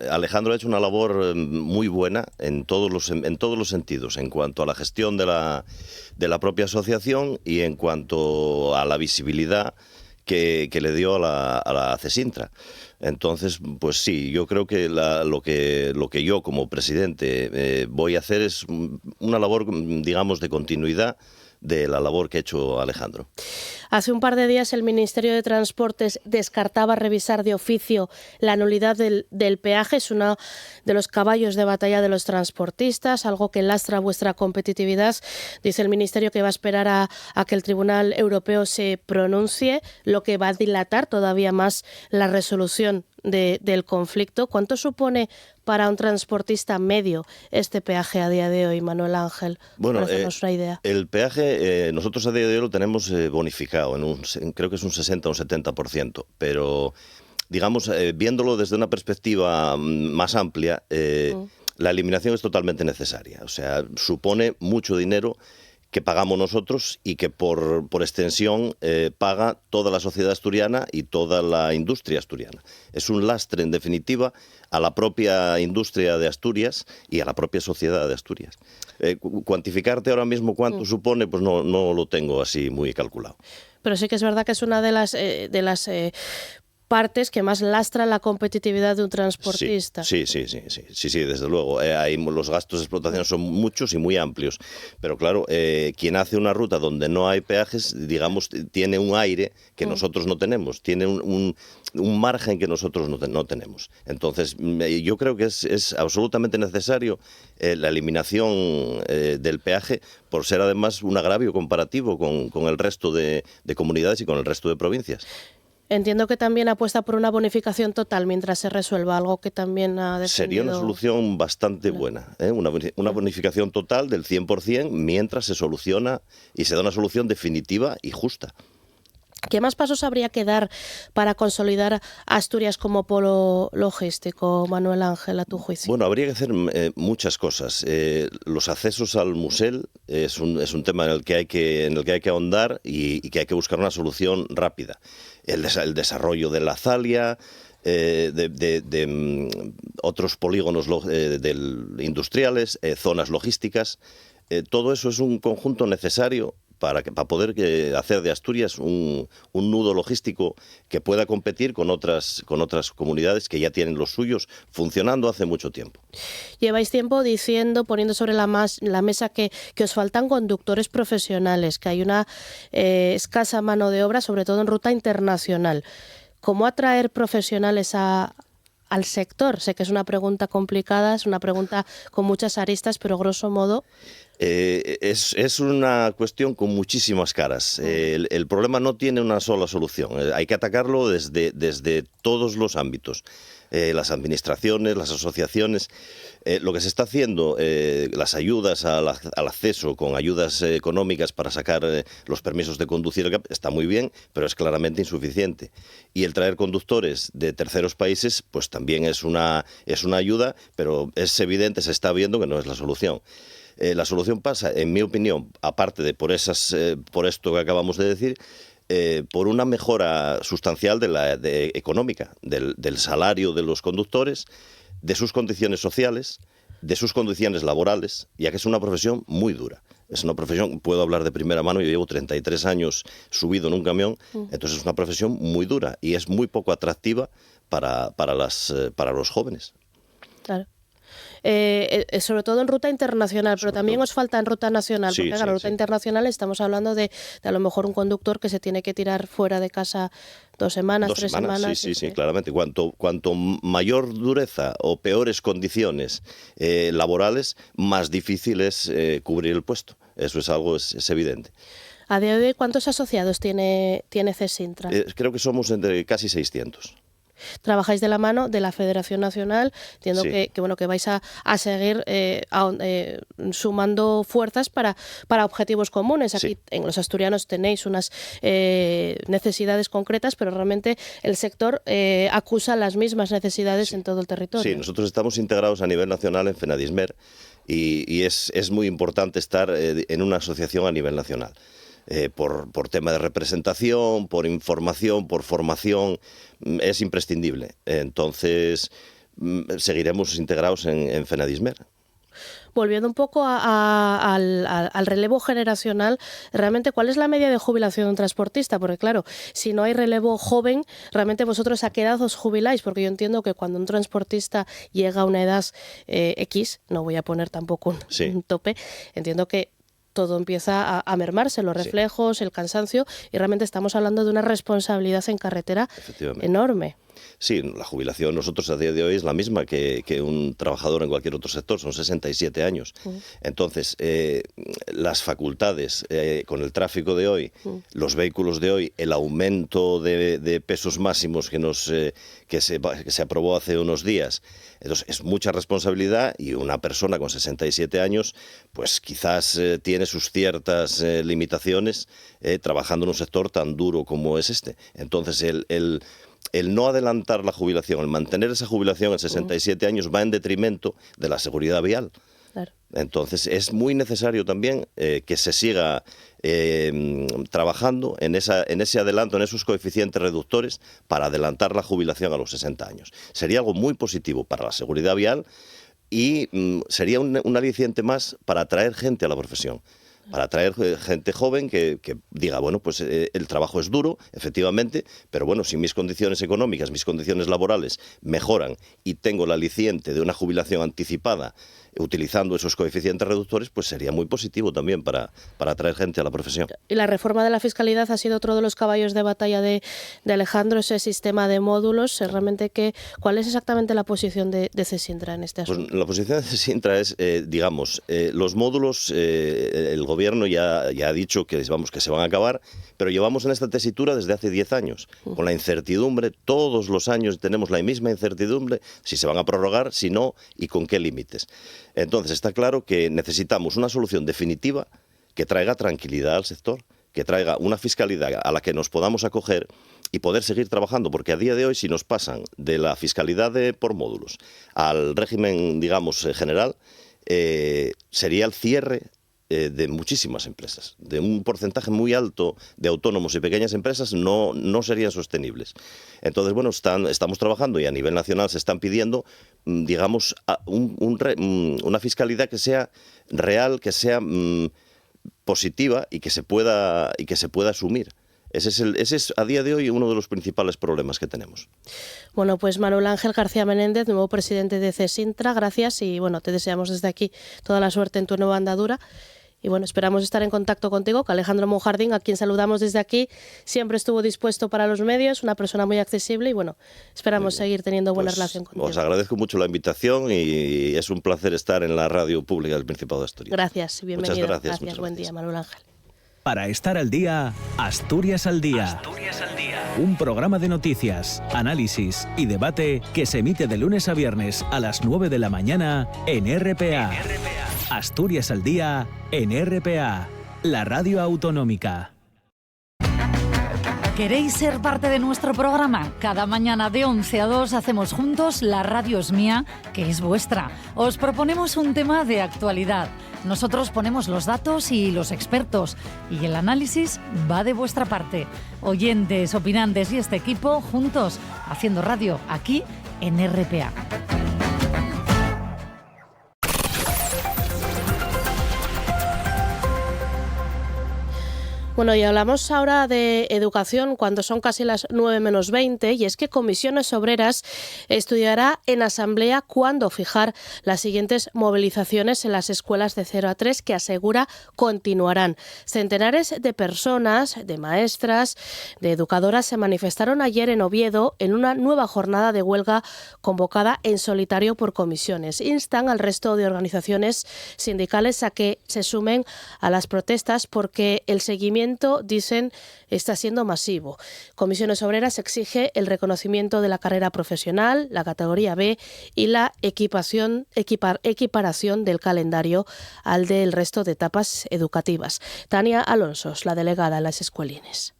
[SPEAKER 4] Alejandro ha hecho una labor muy buena en todos los sentidos, en cuanto a la gestión de la propia asociación y en cuanto a la visibilidad que le dio a la CESINTRA. Entonces, pues sí, yo creo que lo que yo como presidente voy a hacer es una labor, digamos, de continuidad de la labor que ha hecho Alejandro.
[SPEAKER 1] Hace un par de días el Ministerio de Transportes descartaba revisar de oficio la nulidad del peaje. Es uno de los caballos de batalla de los transportistas, algo que lastra vuestra competitividad. Dice el Ministerio que va a esperar a que el Tribunal Europeo se pronuncie, lo que va a dilatar todavía más la resolución del conflicto. ¿Cuánto supone para un transportista medio este peaje a día de hoy, Manuel Ángel?
[SPEAKER 4] Bueno,
[SPEAKER 1] para hacernos una idea.
[SPEAKER 4] El peaje nosotros a día de hoy lo tenemos bonificado, creo que es un 60 o un 70%, pero digamos, viéndolo desde una perspectiva más amplia, la eliminación es totalmente necesaria. O sea, supone mucho dinero que pagamos nosotros y que por extensión paga toda la sociedad asturiana y toda la industria asturiana. Es un lastre, en definitiva, a la propia industria de Asturias y a la propia sociedad de Asturias. Cuantificarte ahora mismo cuánto supone, pues no lo tengo así muy calculado.
[SPEAKER 1] Pero sí que es verdad que es una de las partes que más lastran la competitividad de un transportista.
[SPEAKER 4] Sí, desde luego. Los gastos de explotación son muchos y muy amplios. Pero claro, quien hace una ruta donde no hay peajes, digamos, tiene un aire que nosotros no tenemos, tiene un margen que nosotros no tenemos. Entonces, yo creo que es absolutamente necesario la eliminación del peaje, por ser además un agravio comparativo con el resto de comunidades y con el resto de provincias.
[SPEAKER 1] Entiendo que también apuesta por una bonificación total mientras se resuelva, algo que también ha defendido.
[SPEAKER 4] Sería una solución bastante buena, una bonificación total del 100% mientras se soluciona y se da una solución definitiva y justa.
[SPEAKER 1] ¿Qué más pasos habría que dar para consolidar Asturias como polo logístico, Manuel Ángel, a tu juicio?
[SPEAKER 4] Bueno, habría que hacer muchas cosas. Los accesos al Musel es un tema en el que hay que ahondar y que hay que buscar una solución rápida. El desarrollo de la Zalia, de otros polígonos industriales, zonas logísticas. Todo eso es un conjunto necesario para poder hacer de Asturias un nudo logístico que pueda competir con otras comunidades que ya tienen los suyos funcionando hace mucho tiempo.
[SPEAKER 1] Lleváis tiempo poniendo sobre la mesa que os faltan conductores profesionales, que hay una escasa mano de obra, sobre todo en ruta internacional. ¿Cómo atraer profesionales al sector? Sé que es una pregunta complicada, es una pregunta con muchas aristas, pero grosso modo...
[SPEAKER 4] Es una cuestión con muchísimas caras. El problema no tiene una sola solución. Hay que atacarlo desde todos los ámbitos. Las administraciones, las asociaciones. Lo que se está haciendo, las ayudas al acceso con ayudas económicas para sacar los permisos de conducir, está muy bien, pero es claramente insuficiente. Y el traer conductores de terceros países, pues también es una ayuda, pero es evidente, se está viendo que no es la solución. La solución pasa, en mi opinión, aparte de por esto que acabamos de decir, por una mejora sustancial económica del salario de los conductores, de sus condiciones sociales, de sus condiciones laborales, ya que es una profesión muy dura. Es una profesión, puedo hablar de primera mano, yo llevo 33 años subido en un camión, entonces es una profesión muy dura y es muy poco atractiva para los jóvenes.
[SPEAKER 1] Claro. Sobre todo en ruta internacional, pero también os falta en ruta nacional, porque en ruta internacional estamos hablando de a lo mejor un conductor que se tiene que tirar fuera de casa 2 semanas, 3 semanas.
[SPEAKER 4] Sí, claramente. Cuanto mayor dureza o peores condiciones laborales, más difícil es cubrir el puesto. Eso es algo es evidente.
[SPEAKER 1] A día de hoy, ¿cuántos asociados tiene CESINTRA?
[SPEAKER 4] Creo que somos entre casi 600.
[SPEAKER 1] Trabajáis de la mano de la Federación Nacional, entiendo
[SPEAKER 4] Sí.
[SPEAKER 1] que vais a seguir sumando fuerzas para objetivos comunes. Aquí
[SPEAKER 4] Sí.
[SPEAKER 1] en los asturianos tenéis unas necesidades concretas, pero realmente el sector acusa las mismas necesidades en todo el territorio.
[SPEAKER 4] Sí, nosotros estamos integrados a nivel nacional en FENADISMER y es muy importante estar en una asociación a nivel nacional. Por tema de representación, por información, por formación, es imprescindible. Entonces, seguiremos integrados en FENADISMER.
[SPEAKER 1] Volviendo un poco al relevo generacional, realmente, ¿cuál es la media de jubilación de un transportista? Porque claro, si no hay relevo joven, realmente vosotros ¿a qué edad os jubiláis? Porque yo entiendo que cuando un transportista llega a una edad X, no voy a poner tampoco un tope, entiendo que todo empieza a mermarse, los reflejos, el cansancio, y realmente estamos hablando de una responsabilidad en carretera enorme.
[SPEAKER 4] Sí, la jubilación nosotros a día de hoy es la misma que un trabajador en cualquier otro sector, son 67 años. Entonces, las facultades con el tráfico de hoy, los vehículos de hoy, el aumento de pesos máximos que se aprobó hace unos días, entonces es mucha responsabilidad y una persona con 67 años pues quizás tiene sus ciertas limitaciones trabajando en un sector tan duro como es este. Entonces, el no adelantar la jubilación, el mantener esa jubilación en 67 años va en detrimento de la seguridad vial.
[SPEAKER 1] Claro.
[SPEAKER 4] Entonces es muy necesario también que se siga trabajando en ese adelanto, en esos coeficientes reductores para adelantar la jubilación a los 60 años. Sería algo muy positivo para la seguridad vial y sería un aliciente más para atraer gente a la profesión. Para atraer gente joven que diga, bueno, pues el trabajo es duro, efectivamente, pero bueno, si mis condiciones económicas, mis condiciones laborales mejoran y tengo el aliciente de una jubilación anticipada utilizando esos coeficientes reductores, pues sería muy positivo también para atraer gente a la profesión.
[SPEAKER 1] Y la reforma de la fiscalidad ha sido otro de los caballos de batalla de Alejandro, ese sistema de módulos. Realmente, ¿cuál es exactamente la posición de CESINTRA en este asunto?
[SPEAKER 4] Pues la posición de CESINTRA es, los módulos, el gobierno ya ha dicho que se van a acabar, pero llevamos en esta tesitura desde hace 10 años, con la incertidumbre, todos los años tenemos la misma incertidumbre, si se van a prorrogar, si no, y con qué límites. Entonces está claro que necesitamos una solución definitiva que traiga tranquilidad al sector, que traiga una fiscalidad a la que nos podamos acoger y poder seguir trabajando, porque a día de hoy si nos pasan de la fiscalidad por módulos al régimen, digamos, general, sería el cierre de muchísimas empresas, de un porcentaje muy alto de autónomos y pequeñas empresas no serían sostenibles. Entonces, bueno, estamos trabajando y a nivel nacional se están pidiendo, digamos, una fiscalidad que sea real, que sea positiva y que se pueda asumir. Ese es a día de hoy uno de los principales problemas que tenemos.
[SPEAKER 1] Bueno, pues Manuel Ángel García Menéndez, nuevo presidente de CESINTRA, gracias y bueno, te deseamos desde aquí toda la suerte en tu nueva andadura. Y bueno, esperamos estar en contacto contigo, que Alejandro Monjardín, a quien saludamos desde aquí, siempre estuvo dispuesto para los medios, una persona muy accesible y bueno, esperamos seguir teniendo buena relación contigo.
[SPEAKER 4] Os agradezco mucho la invitación y es un placer estar en la radio pública del Principado de Asturias.
[SPEAKER 1] Gracias y bienvenido.
[SPEAKER 4] Muchas gracias.
[SPEAKER 1] Buen día, Manuel Ángel.
[SPEAKER 2] Para estar al día, Asturias al Día. Un programa de noticias, análisis y debate que se emite de lunes a viernes a las 9 de la mañana en RPA. Asturias al Día en RPA, la radio autonómica.
[SPEAKER 3] ¿Queréis ser parte de nuestro programa? Cada mañana de 11 a 2 hacemos juntos La Radio es Mía, que es vuestra. Os proponemos un tema de actualidad. Nosotros ponemos los datos y los expertos. Y el análisis va de vuestra parte. Oyentes, opinantes y este equipo juntos, haciendo radio aquí en RPA.
[SPEAKER 1] Bueno, y hablamos ahora de educación cuando son casi las 9 menos 20 y es que Comisiones Obreras estudiará en asamblea cuándo fijar las siguientes movilizaciones en las escuelas de 0 a 3 que asegura continuarán. Centenares de personas, de maestras, de educadoras se manifestaron ayer en Oviedo en una nueva jornada de huelga convocada en solitario por comisiones. Instan al resto de organizaciones sindicales a que se sumen a las protestas porque el seguimiento movimiento, dicen, está siendo masivo. Comisiones Obreras exige el reconocimiento de la carrera profesional, la categoría B y la equiparación del calendario al del resto de etapas educativas. Tania Alonso, la delegada en las escuelines.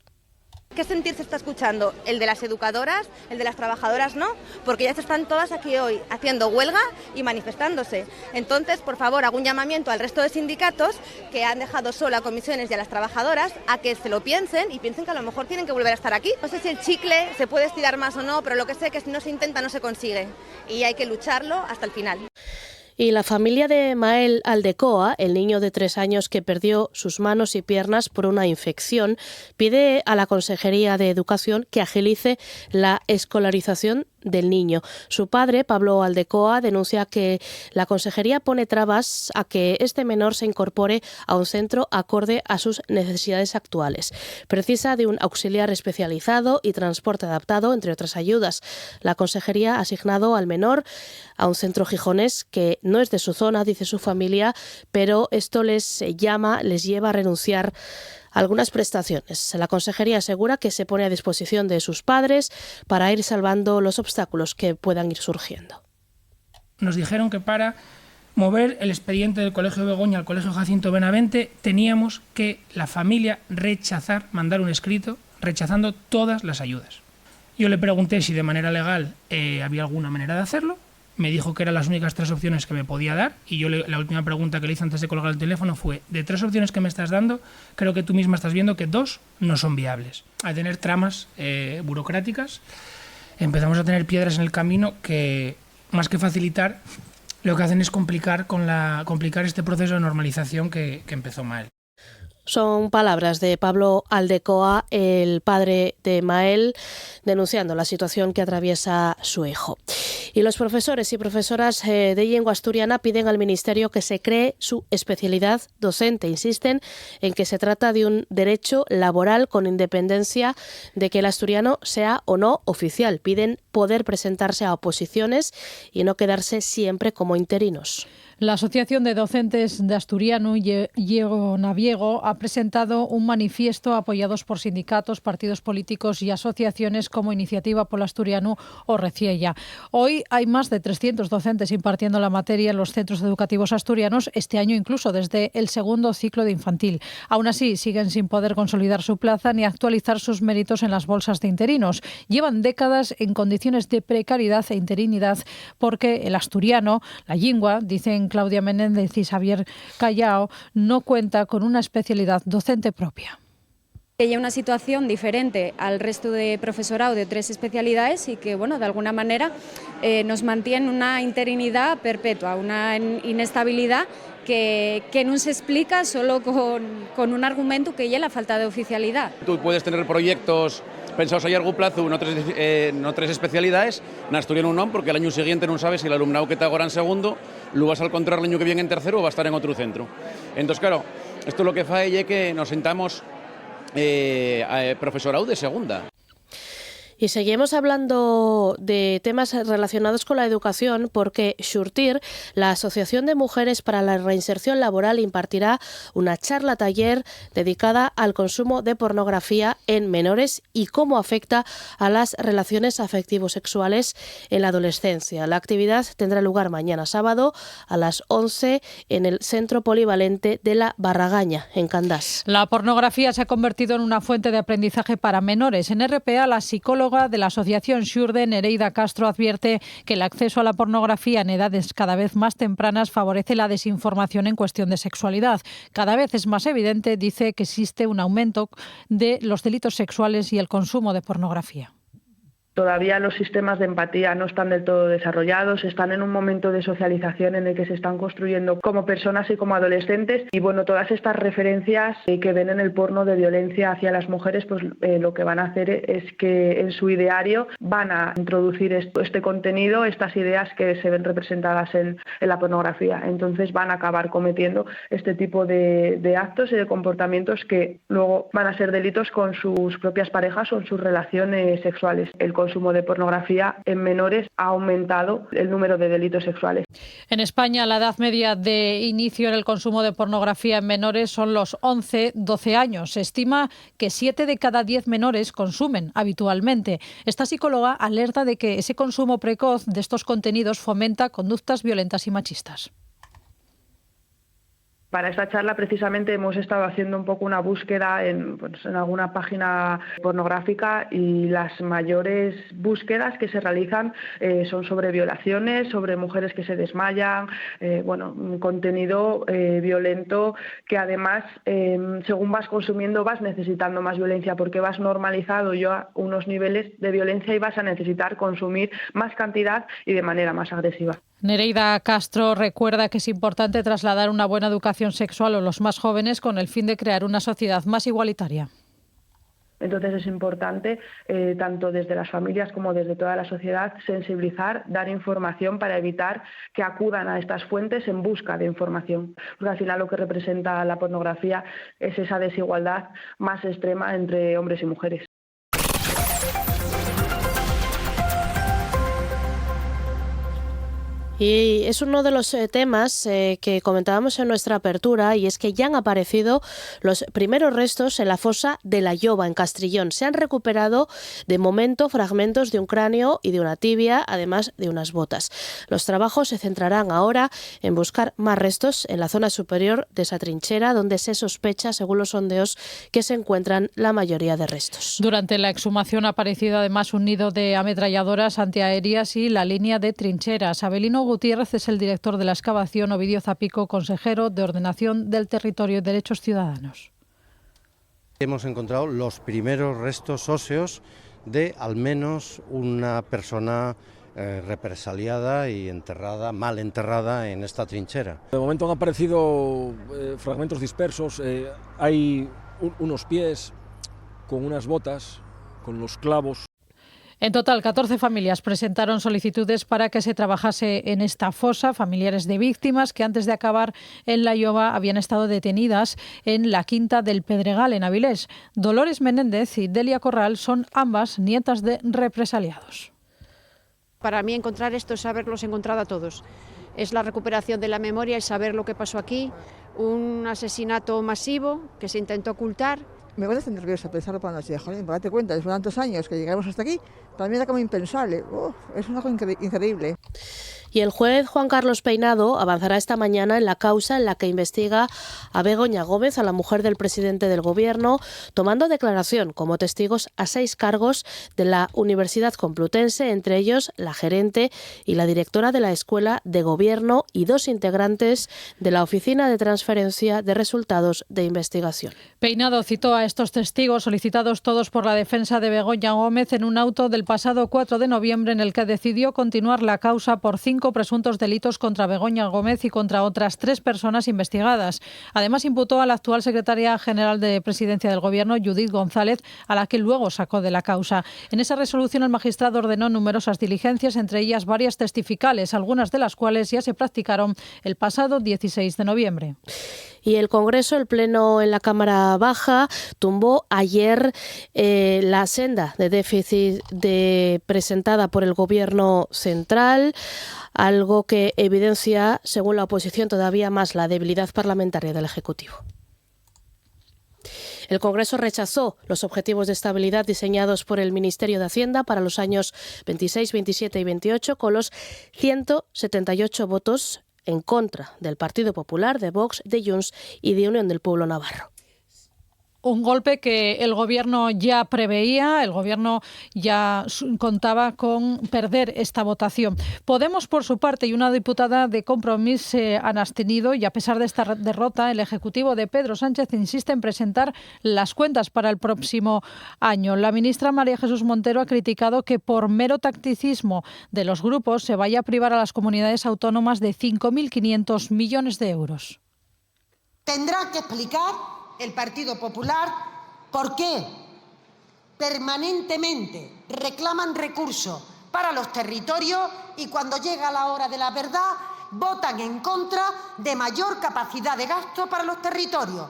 [SPEAKER 16] ¿Qué sentir se está escuchando? ¿El de las educadoras? ¿El de las trabajadoras no? Porque ya están todas aquí hoy haciendo huelga y manifestándose. Entonces, por favor, hago un llamamiento al resto de sindicatos que han dejado solo a comisiones y a las trabajadoras a que se lo piensen y piensen que a lo mejor tienen que volver a estar aquí. No sé si el chicle se puede estirar más o no, pero lo que sé es que si no se intenta no se consigue y hay que lucharlo hasta el final.
[SPEAKER 1] Y la familia de Mael Aldecoa, el niño de 3 años que perdió sus manos y piernas por una infección, pide a la Consejería de Educación que agilice la escolarización del niño. Su padre, Pablo Aldecoa, denuncia que la Consejería pone trabas a que este menor se incorpore a un centro acorde a sus necesidades actuales. Precisa de un auxiliar especializado y transporte adaptado, entre otras ayudas. La Consejería ha asignado al menor a un centro gijonés que no es de su zona, dice su familia, pero esto les lleva a renunciar a algunas prestaciones. La Consejería asegura que se pone a disposición de sus padres para ir salvando los obstáculos que puedan ir surgiendo.
[SPEAKER 17] Nos dijeron que para mover el expediente del Colegio Begoña al Colegio Jacinto Benavente teníamos que la familia mandar un escrito rechazando todas las ayudas. Yo le pregunté si de manera legal había alguna manera de hacerlo. Me dijo que eran las únicas 3 opciones que me podía dar y yo la última pregunta que le hice antes de colgar el teléfono fue: de 3 opciones que me estás dando, creo que tú misma estás viendo que 2 no son viables. Al tener tramas burocráticas, empezamos a tener piedras en el camino que, más que facilitar, lo que hacen es complicar este proceso de normalización que empezó mal.
[SPEAKER 1] Son palabras de Pablo Aldecoa, el padre de Mael, denunciando la situación que atraviesa su hijo. Y los profesores y profesoras de lengua asturiana piden al Ministerio que se cree su especialidad docente. Insisten en que se trata de un derecho laboral con independencia de que el asturiano sea o no oficial. Piden poder presentarse a oposiciones y no quedarse siempre como interinos.
[SPEAKER 9] La Asociación de Docentes de Asturiano, Diego Naviego, ha presentado un manifiesto apoyados por sindicatos, partidos políticos y asociaciones como Iniciativa Polo Asturiano o Reciella. Hoy hay más de 300 docentes impartiendo la materia en los centros educativos asturianos, este año incluso desde el 2º ciclo de infantil. Aún así, siguen sin poder consolidar su plaza ni actualizar sus méritos en las bolsas de interinos. Llevan décadas en condiciones de precariedad e interinidad porque el asturiano, la lingua, dicen Claudia Menéndez y Xavier Callao, no cuenta con una especialidad docente propia.
[SPEAKER 18] Hay una situación diferente al resto de profesorado de 3 especialidades y que, bueno, de alguna manera nos mantiene una interinidad perpetua, una inestabilidad que no se explica solo con un argumento que es la falta de oficialidad.
[SPEAKER 19] Tú puedes tener proyectos pensados a largo plazo no tres especialidades, en asturiano non, porque el año siguiente non sabes si el alumnado que te agora en segundo lo vas a encontrar el año que viene en tercero o va a estar en otro centro. Entonces, claro, esto lo que fae es que nos sentamos profesorado de segunda.
[SPEAKER 1] Y seguimos hablando de temas relacionados con la educación porque Xurtir, la Asociación de Mujeres para la Reinserción Laboral, impartirá una charla taller dedicada al consumo de pornografía en menores y cómo afecta a las relaciones afectivo-sexuales en la adolescencia. La actividad tendrá lugar mañana sábado a las 11 en el Centro Polivalente de la Barragaña, en Candás.
[SPEAKER 9] La pornografía se ha convertido en una fuente de aprendizaje para menores. En RPA, la psicóloga de la Asociación Xurde, Nereida Castro, advierte que el acceso a la pornografía en edades cada vez más tempranas favorece la desinformación en cuestión de sexualidad. Cada vez es más evidente, dice, que existe un aumento de los delitos sexuales y el consumo de pornografía.
[SPEAKER 20] Todavía los sistemas de empatía no están del todo desarrollados, están en un momento de socialización en el que se están construyendo como personas y como adolescentes y bueno, todas estas referencias que ven en el porno de violencia hacia las mujeres, pues lo que van a hacer es que en su ideario van a introducir este contenido, estas ideas que se ven representadas en la pornografía. Entonces van a acabar cometiendo este tipo de actos y de comportamientos que luego van a ser delitos con sus propias parejas o en sus relaciones sexuales. El consumo de pornografía en menores ha aumentado el número de delitos sexuales.
[SPEAKER 9] En España, la edad media de inicio en el consumo de pornografía en menores son los 11-12 años. Se estima que 7 de cada 10 menores consumen habitualmente. Esta psicóloga alerta de que ese consumo precoz de estos contenidos fomenta conductas violentas y machistas.
[SPEAKER 20] Para esta charla precisamente hemos estado haciendo un poco una búsqueda en alguna página pornográfica y las mayores búsquedas que se realizan son sobre violaciones, sobre mujeres que se desmayan, un contenido violento que además según vas consumiendo vas necesitando más violencia porque vas normalizado ya unos niveles de violencia y vas a necesitar consumir más cantidad y de manera más agresiva.
[SPEAKER 9] Nereida Castro recuerda que es importante trasladar una buena educación sexual a los más jóvenes con el fin de crear una sociedad más igualitaria.
[SPEAKER 20] Entonces es importante, tanto desde las familias como desde toda la sociedad, sensibilizar, dar información para evitar que acudan a estas fuentes en busca de información. Porque al final lo que representa la pornografía es esa desigualdad más extrema entre hombres y mujeres.
[SPEAKER 1] Y es uno de los temas que comentábamos en nuestra apertura, y es que ya han aparecido los primeros restos en la fosa de La Lloba, en Castrillón. Se han recuperado de momento fragmentos de un cráneo y de una tibia, además de unas botas. Los trabajos se centrarán ahora en buscar más restos en la zona superior de esa trinchera, donde se sospecha, según los sondeos, que se encuentran la mayoría de restos.
[SPEAKER 9] Durante la exhumación ha aparecido además un nido de ametralladoras antiaéreas y la línea de trincheras. Abelino Gutiérrez es el director de la excavación, Ovidio Zapico, consejero de Ordenación del Territorio y Derechos Ciudadanos.
[SPEAKER 13] Hemos encontrado los primeros restos óseos de al menos una persona represaliada y enterrada, mal enterrada en esta trinchera.
[SPEAKER 14] De momento han aparecido fragmentos dispersos, hay unos pies con unas botas, con los clavos.
[SPEAKER 9] En total, 14 familias presentaron solicitudes para que se trabajase en esta fosa, familiares de víctimas que antes de acabar en La Lloba habían estado detenidas en la Quinta del Pedregal, en Avilés. Dolores Menéndez y Delia Corral son ambas nietas de represaliados.
[SPEAKER 21] Para mí encontrar esto es haberlos encontrado a todos. Es la recuperación de la memoria, el saber lo que pasó aquí, un asesinato masivo que se intentó ocultar.
[SPEAKER 23] Me voy a estar nerviosa pensarlo por la noche, joder, date cuenta, son tantos años que llegamos hasta aquí, para mí era como impensable, es una cosa increíble.
[SPEAKER 1] Y el juez Juan Carlos Peinado avanzará esta mañana en la causa en la que investiga a Begoña Gómez, a la mujer del presidente del Gobierno, tomando declaración como testigos a 6 cargos de la Universidad Complutense, entre ellos la gerente y la directora de la Escuela de Gobierno y 2 integrantes de la Oficina de Transferencia de Resultados de Investigación.
[SPEAKER 9] Peinado citó a estos testigos, solicitados todos por la defensa de Begoña Gómez, en un auto del pasado 4 de noviembre en el que decidió continuar la causa por 5 presuntos delitos contra Begoña Gómez y contra otras 3 personas investigadas. Además, imputó a la actual secretaria general de Presidencia del Gobierno, Judith González, a la que luego sacó de la causa. En esa resolución, el magistrado ordenó numerosas diligencias, entre ellas varias testificales, algunas de las cuales ya se practicaron el pasado 16 de noviembre.
[SPEAKER 1] Y el Congreso, el Pleno en la Cámara Baja, tumbó ayer la senda de déficit presentada por el Gobierno central, algo que evidencia, según la oposición, todavía más la debilidad parlamentaria del Ejecutivo. El Congreso rechazó los objetivos de estabilidad diseñados por el Ministerio de Hacienda para los años 26, 27 y 28, con los 178 votos en contra del Partido Popular, de Vox, de Junts y de Unión del Pueblo Navarro.
[SPEAKER 9] Un golpe que el Gobierno ya preveía, el Gobierno ya contaba con perder esta votación. Podemos, por su parte, y una diputada de Compromís se han abstenido, y a pesar de esta derrota, el Ejecutivo de Pedro Sánchez insiste en presentar las cuentas para el próximo año. La ministra María Jesús Montero ha criticado que por mero tacticismo de los grupos se vaya a privar a las comunidades autónomas de 5.500 millones de euros.
[SPEAKER 25] Tendrá que explicar el Partido Popular por qué permanentemente reclaman recursos para los territorios y cuando llega la hora de la verdad votan en contra de mayor capacidad de gasto para los territorios.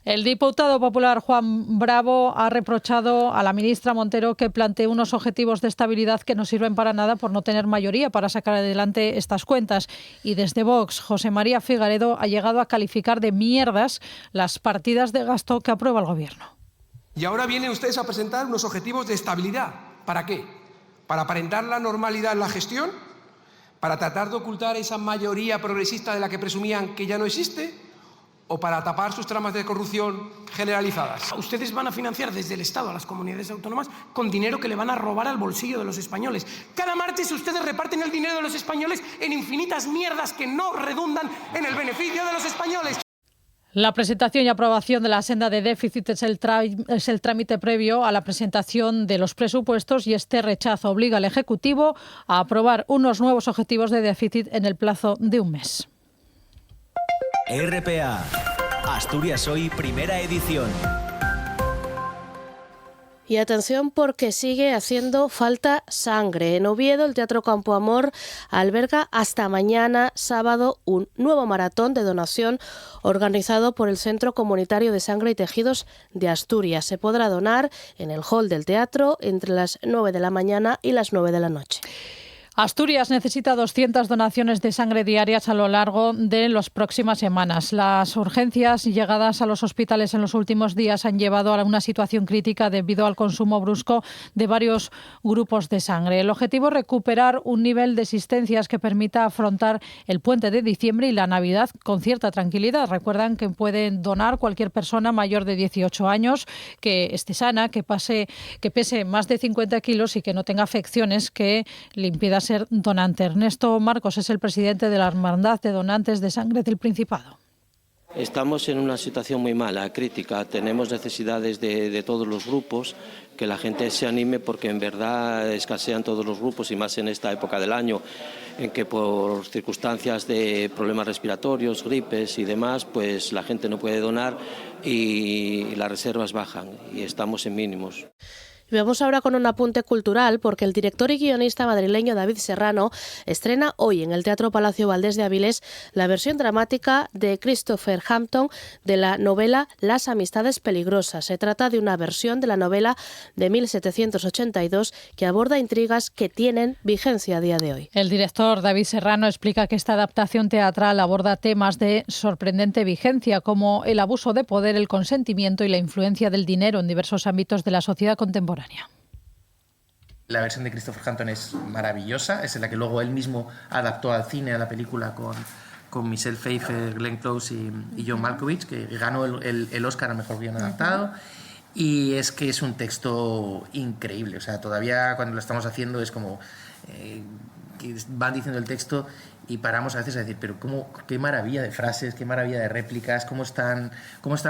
[SPEAKER 9] El diputado popular Juan Bravo ha reprochado a la ministra Montero que plantee unos objetivos de estabilidad que no sirven para nada por no tener mayoría para sacar adelante estas cuentas. Y desde Vox, José María Figaredo ha llegado a calificar de mierdas las partidas de gasto que aprueba el Gobierno.
[SPEAKER 5] Y ahora vienen ustedes a presentar unos objetivos de estabilidad. ¿Para qué? ¿Para aparentar la normalidad en la gestión? ¿Para tratar de ocultar esa mayoría progresista de la que presumían que ya no existe? ¿O para tapar sus tramas de corrupción generalizadas? Ustedes van a financiar desde el Estado a las comunidades autónomas con dinero que le van a robar al bolsillo de los españoles. Cada martes ustedes reparten el dinero de los españoles en infinitas mierdas que no redundan en el beneficio de los españoles.
[SPEAKER 9] La presentación y aprobación de la senda de déficit es el trámite previo a la presentación de los presupuestos y este rechazo obliga al Ejecutivo a aprobar unos nuevos objetivos de déficit en el plazo de un mes.
[SPEAKER 2] RPA, Asturias Hoy, primera edición.
[SPEAKER 1] Y atención porque sigue haciendo falta sangre. En Oviedo, el Teatro Campo Amor alberga hasta mañana, sábado, un nuevo maratón de donación organizado por el Centro Comunitario de Sangre y Tejidos de Asturias. Se podrá donar en el hall del teatro entre las 9 de la mañana y las 9 de la noche.
[SPEAKER 9] Asturias necesita 200 donaciones de sangre diarias a lo largo de las próximas semanas. Las urgencias llegadas a los hospitales en los últimos días han llevado a una situación crítica debido al consumo brusco de varios grupos de sangre. El objetivo es recuperar un nivel de existencias que permita afrontar el puente de diciembre y la Navidad con cierta tranquilidad. Recuerdan que pueden donar cualquier persona mayor de 18 años que esté sana, que pese más de 50 kilos y que no tenga afecciones que le impida ser donante. Ernesto Marcos es el presidente de la Hermandad de Donantes de Sangre del Principado.
[SPEAKER 6] Estamos en una situación muy mala, crítica. Tenemos necesidades de todos los grupos, que la gente se anime porque en verdad escasean todos los grupos y más en esta época del año en que por circunstancias de problemas respiratorios, gripes y demás, pues la gente no puede donar y las reservas bajan y estamos en mínimos.
[SPEAKER 1] Y vamos ahora con un apunte cultural porque el director y guionista madrileño David Serrano estrena hoy en el Teatro Palacio Valdés de Avilés la versión dramática de Christopher Hampton de la novela Las amistades peligrosas. Se trata de una versión de la novela de 1782 que aborda intrigas que tienen vigencia a día de hoy.
[SPEAKER 9] El director David Serrano explica que esta adaptación teatral aborda temas de sorprendente vigencia como el abuso de poder, el consentimiento y la influencia del dinero en diversos ámbitos de la sociedad contemporánea.
[SPEAKER 7] La versión de Christopher Hampton es maravillosa, es la que luego él mismo adaptó al cine, a la película con Michelle Pfeiffer, Glenn Close y John Malkovich, que ganó el Oscar al mejor guion adaptado. Y es que es un texto increíble, o sea, todavía cuando lo estamos haciendo es como que van diciendo el texto y paramos a veces a decir, pero qué maravilla de frases, qué maravilla de réplicas, cómo están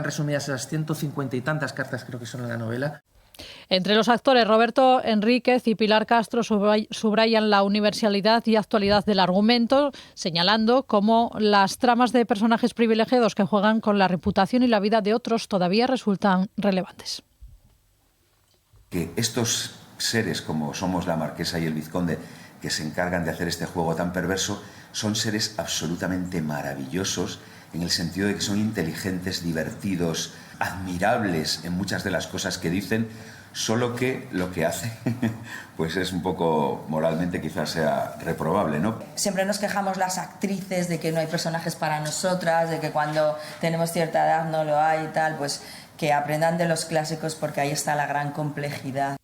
[SPEAKER 7] resumidas esas 150 y tantas cartas creo que son en la novela.
[SPEAKER 9] Entre los actores, Roberto Enríquez y Pilar Castro subrayan la universalidad y actualidad del argumento, señalando cómo las tramas de personajes privilegiados que juegan con la reputación y la vida de otros todavía resultan relevantes.
[SPEAKER 12] Que estos seres, como somos la marquesa y el vizconde, que se encargan de hacer este juego tan perverso, son seres absolutamente maravillosos en el sentido de que son inteligentes, divertidos, admirables en muchas de las cosas que dicen, solo que lo que hacen pues es un poco moralmente quizás sea reprobable, ¿no?
[SPEAKER 22] Siempre nos quejamos las actrices de que no hay personajes para nosotras, de que cuando tenemos cierta edad no lo hay y tal, pues que aprendan de los clásicos porque ahí está la gran complejidad.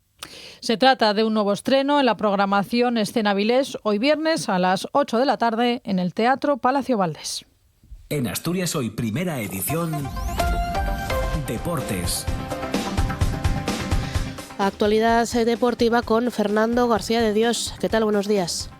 [SPEAKER 9] Se trata de un nuevo estreno en la programación Escena Avilés, hoy viernes a las 8 de la tarde en el Teatro Palacio Valdés.
[SPEAKER 2] En Asturias Hoy, primera edición, Deportes.
[SPEAKER 1] Actualidad deportiva con Fernando García de Dios. ¿Qué tal? Buenos días.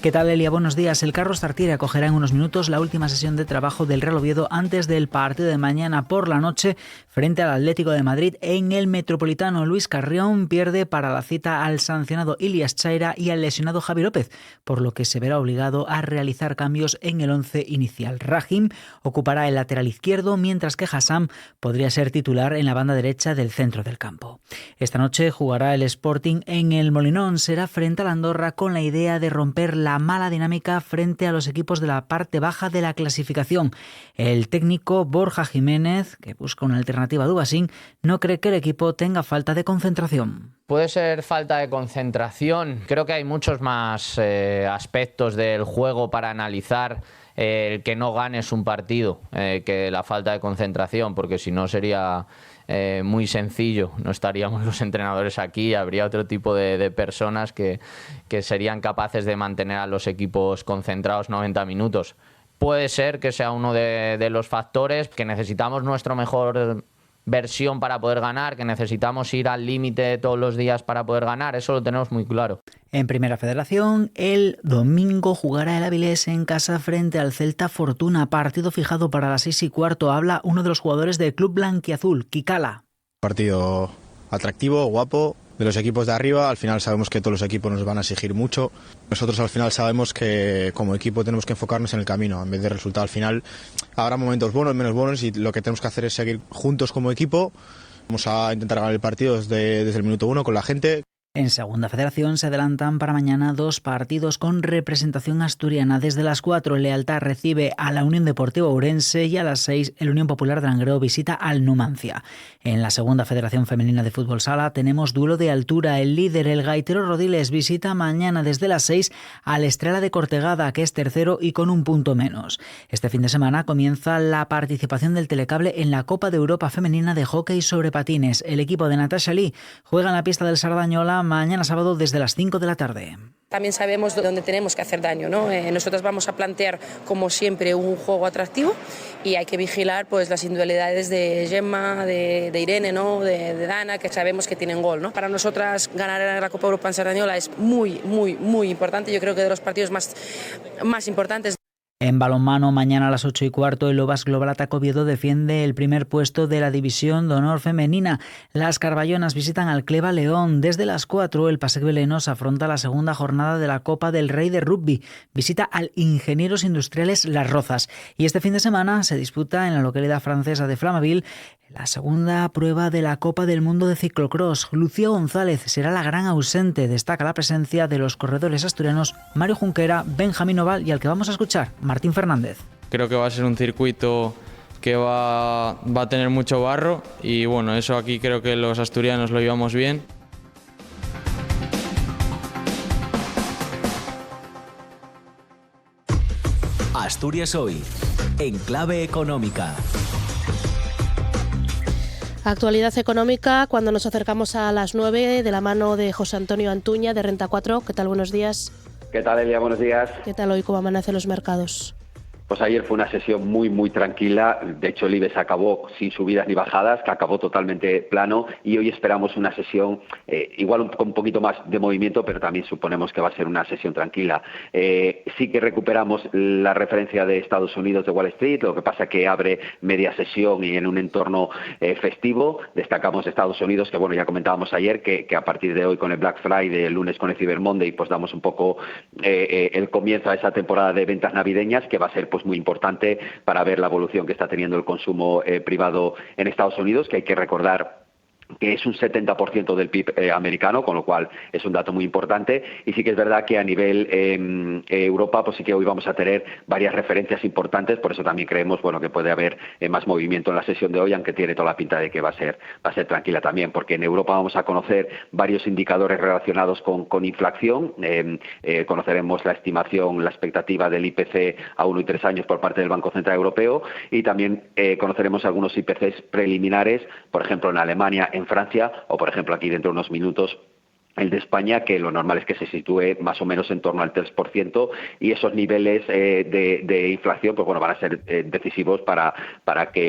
[SPEAKER 26] ¿Qué tal, Elia? Buenos días. El Carlos Tartiere acogerá en unos minutos la última sesión de trabajo del Real Oviedo antes del partido de mañana por la noche frente al Atlético de Madrid en el Metropolitano. Luis Carrión pierde para la cita al sancionado Ilias Chaira y al lesionado Javi López, por lo que se verá obligado a realizar cambios en el once inicial. Rahim ocupará el lateral izquierdo, mientras que Hassam podría ser titular en la banda derecha del centro del campo. Esta noche jugará el Sporting en el Molinón. Será frente al Andorra con la idea de romper la la mala dinámica frente a los equipos de la parte baja de la clasificación. El técnico Borja Jiménez, que busca una alternativa a Dubasín, no cree que el equipo tenga falta de concentración.
[SPEAKER 4] Puede ser falta de concentración. Creo que hay muchos más aspectos del juego para analizar el que no ganes un partido que la falta de concentración, porque si no sería muy sencillo. No estaríamos los entrenadores aquí, habría otro tipo de personas que serían capaces de mantener a los equipos concentrados 90 minutos. Puede ser que sea uno de los factores, que necesitamos nuestra mejor versión para poder ganar, que necesitamos ir al límite todos los días para poder ganar, eso lo tenemos muy claro.
[SPEAKER 26] En Primera Federación, el domingo jugará el Avilés en casa frente al Celta Fortuna, partido fijado para las 6:15. Habla uno de los jugadores del club blanquiazul, Kikala.
[SPEAKER 8] Partido atractivo, guapo, de los equipos de arriba. Al final sabemos que todos los equipos nos van a exigir mucho. Nosotros al final sabemos que como equipo tenemos que enfocarnos en el camino, en vez de resultado. Al final habrá momentos buenos, menos buenos, y lo que tenemos que hacer es seguir juntos como equipo. Vamos a intentar ganar el partido desde el minuto 1 con la gente.
[SPEAKER 26] En Segunda Federación se adelantan para mañana 2 partidos con representación asturiana. Desde las 4, el Lealtad recibe a la Unión Deportiva Ourense y a las 6, el Unión Popular de Langreo visita al Numancia. En la Segunda Federación Femenina de Fútbol Sala tenemos duelo de altura. El líder, el Gaitero Rodiles, visita mañana desde las 6 al Estrela de Cortegada, que es tercero y con un punto menos. Este fin de semana comienza la participación del Telecable en la Copa de Europa Femenina de Hockey sobre Patines. El equipo de Natasha Lee juega en la pista del Sardañola mañana sábado desde las 5 de la tarde.
[SPEAKER 10] También sabemos dónde tenemos que hacer daño, ¿no? Nosotros vamos a plantear, como siempre, un juego atractivo y hay que vigilar pues las individualidades de Gemma, de Irene, ¿no? de Dana, que sabemos que tienen gol, ¿no? Para nosotras ganar en la Copa Europa en Sardañola es muy, muy, muy importante. Yo creo que de los partidos más importantes.
[SPEAKER 26] En balonmano, mañana a las 8:15, el Lobas Global Ataco Oviedo defiende el primer puesto de la División de Honor Femenina. Las carballonas visitan al Cleva León. Desde las 4, el Pasec Belenos afronta la segunda jornada de la Copa del Rey de Rugby. Visita al Ingenieros Industriales Las Rozas. Y este fin de semana se disputa en la localidad francesa de Flamanville la segunda prueba de la Copa del Mundo de Ciclocross. Lucía González será la gran ausente. Destaca la presencia de los corredores asturianos Mario Junquera, Benjamín Oval y al que vamos a escuchar, Martín Fernández.
[SPEAKER 11] Creo que va a ser un circuito que va a tener mucho barro y bueno, eso aquí creo que los asturianos lo llevamos bien.
[SPEAKER 2] Asturias Hoy, en clave económica.
[SPEAKER 1] Actualidad económica cuando nos acercamos a las 9 de la mano de José Antonio Antuña de Renta 4. ¿Qué tal? Buenos días.
[SPEAKER 15] ¿Qué tal, Elia? Buenos días.
[SPEAKER 1] ¿Qué tal hoy? ¿Cómo amanecen los mercados?
[SPEAKER 15] Pues ayer fue una sesión muy tranquila. De hecho, el IBEX acabó sin subidas ni bajadas, que acabó totalmente plano, y hoy esperamos una sesión igual con un poquito más de movimiento, pero también suponemos que va a ser una sesión tranquila. Sí que recuperamos la referencia de Estados Unidos de Wall Street, lo que pasa que abre media sesión y en un entorno festivo. Destacamos Estados Unidos, que bueno, ya comentábamos ayer que a partir de hoy con el Black Friday, el lunes con el Cyber Monday, pues damos un poco el comienzo a esa temporada de ventas navideñas, que va a ser pues muy importante para ver la evolución que está teniendo el consumo privado en Estados Unidos, que hay que recordar que es un 70% del PIB americano, con lo cual es un dato muy importante. Y sí que es verdad que a nivel Europa, pues sí que hoy vamos a tener varias referencias importantes, por eso también creemos bueno que puede haber más movimiento en la sesión de hoy, aunque tiene toda la pinta de que va a ser tranquila también, porque en Europa vamos a conocer varios indicadores relacionados con inflación. Conoceremos la estimación, la expectativa del IPC a 1 y 3 años por parte del Banco Central Europeo, y también conoceremos algunos IPCs preliminares, por ejemplo en Alemania, en Francia, o por ejemplo aquí dentro de unos minutos el de España, que lo normal es que se sitúe más o menos en torno al 3%, y esos niveles de inflación pues bueno van a ser decisivos para que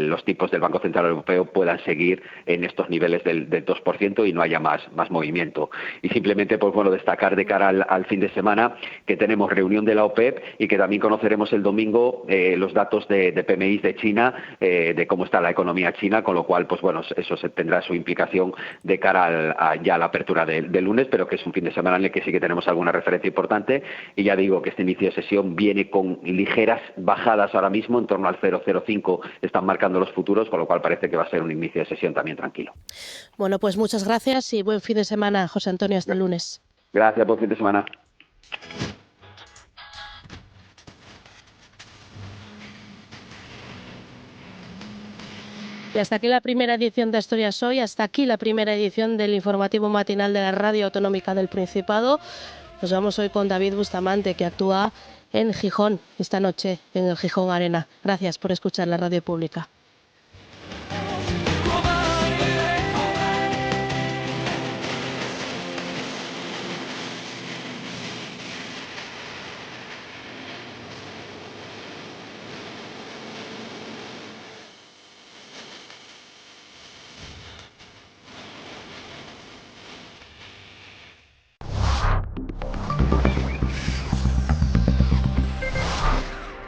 [SPEAKER 15] los tipos del Banco Central Europeo puedan seguir en estos niveles del 2% y no haya más movimiento. Y simplemente pues bueno destacar de cara al fin de semana que tenemos reunión de la OPEP y que también conoceremos el domingo los datos de PMI de China, de cómo está la economía china, con lo cual pues bueno eso tendrá su implicación de cara ya a la apertura de lunes, pero que es un fin de semana en el que sí que tenemos alguna referencia importante. Y ya digo que este inicio de sesión viene con ligeras bajadas ahora mismo, en torno al 0,05 están marcando los futuros, con lo cual parece que va a ser un inicio de sesión también tranquilo.
[SPEAKER 1] Bueno, pues muchas gracias y buen fin de semana, José Antonio, hasta el lunes.
[SPEAKER 15] Gracias, buen fin de semana.
[SPEAKER 1] Y hasta aquí la primera edición de Asturias Hoy, hasta aquí la primera edición del informativo matinal de la Radio Autonómica del Principado. Nos vamos hoy con David Bustamante, que actúa en Gijón esta noche, en el Gijón Arena. Gracias por escuchar la radio pública.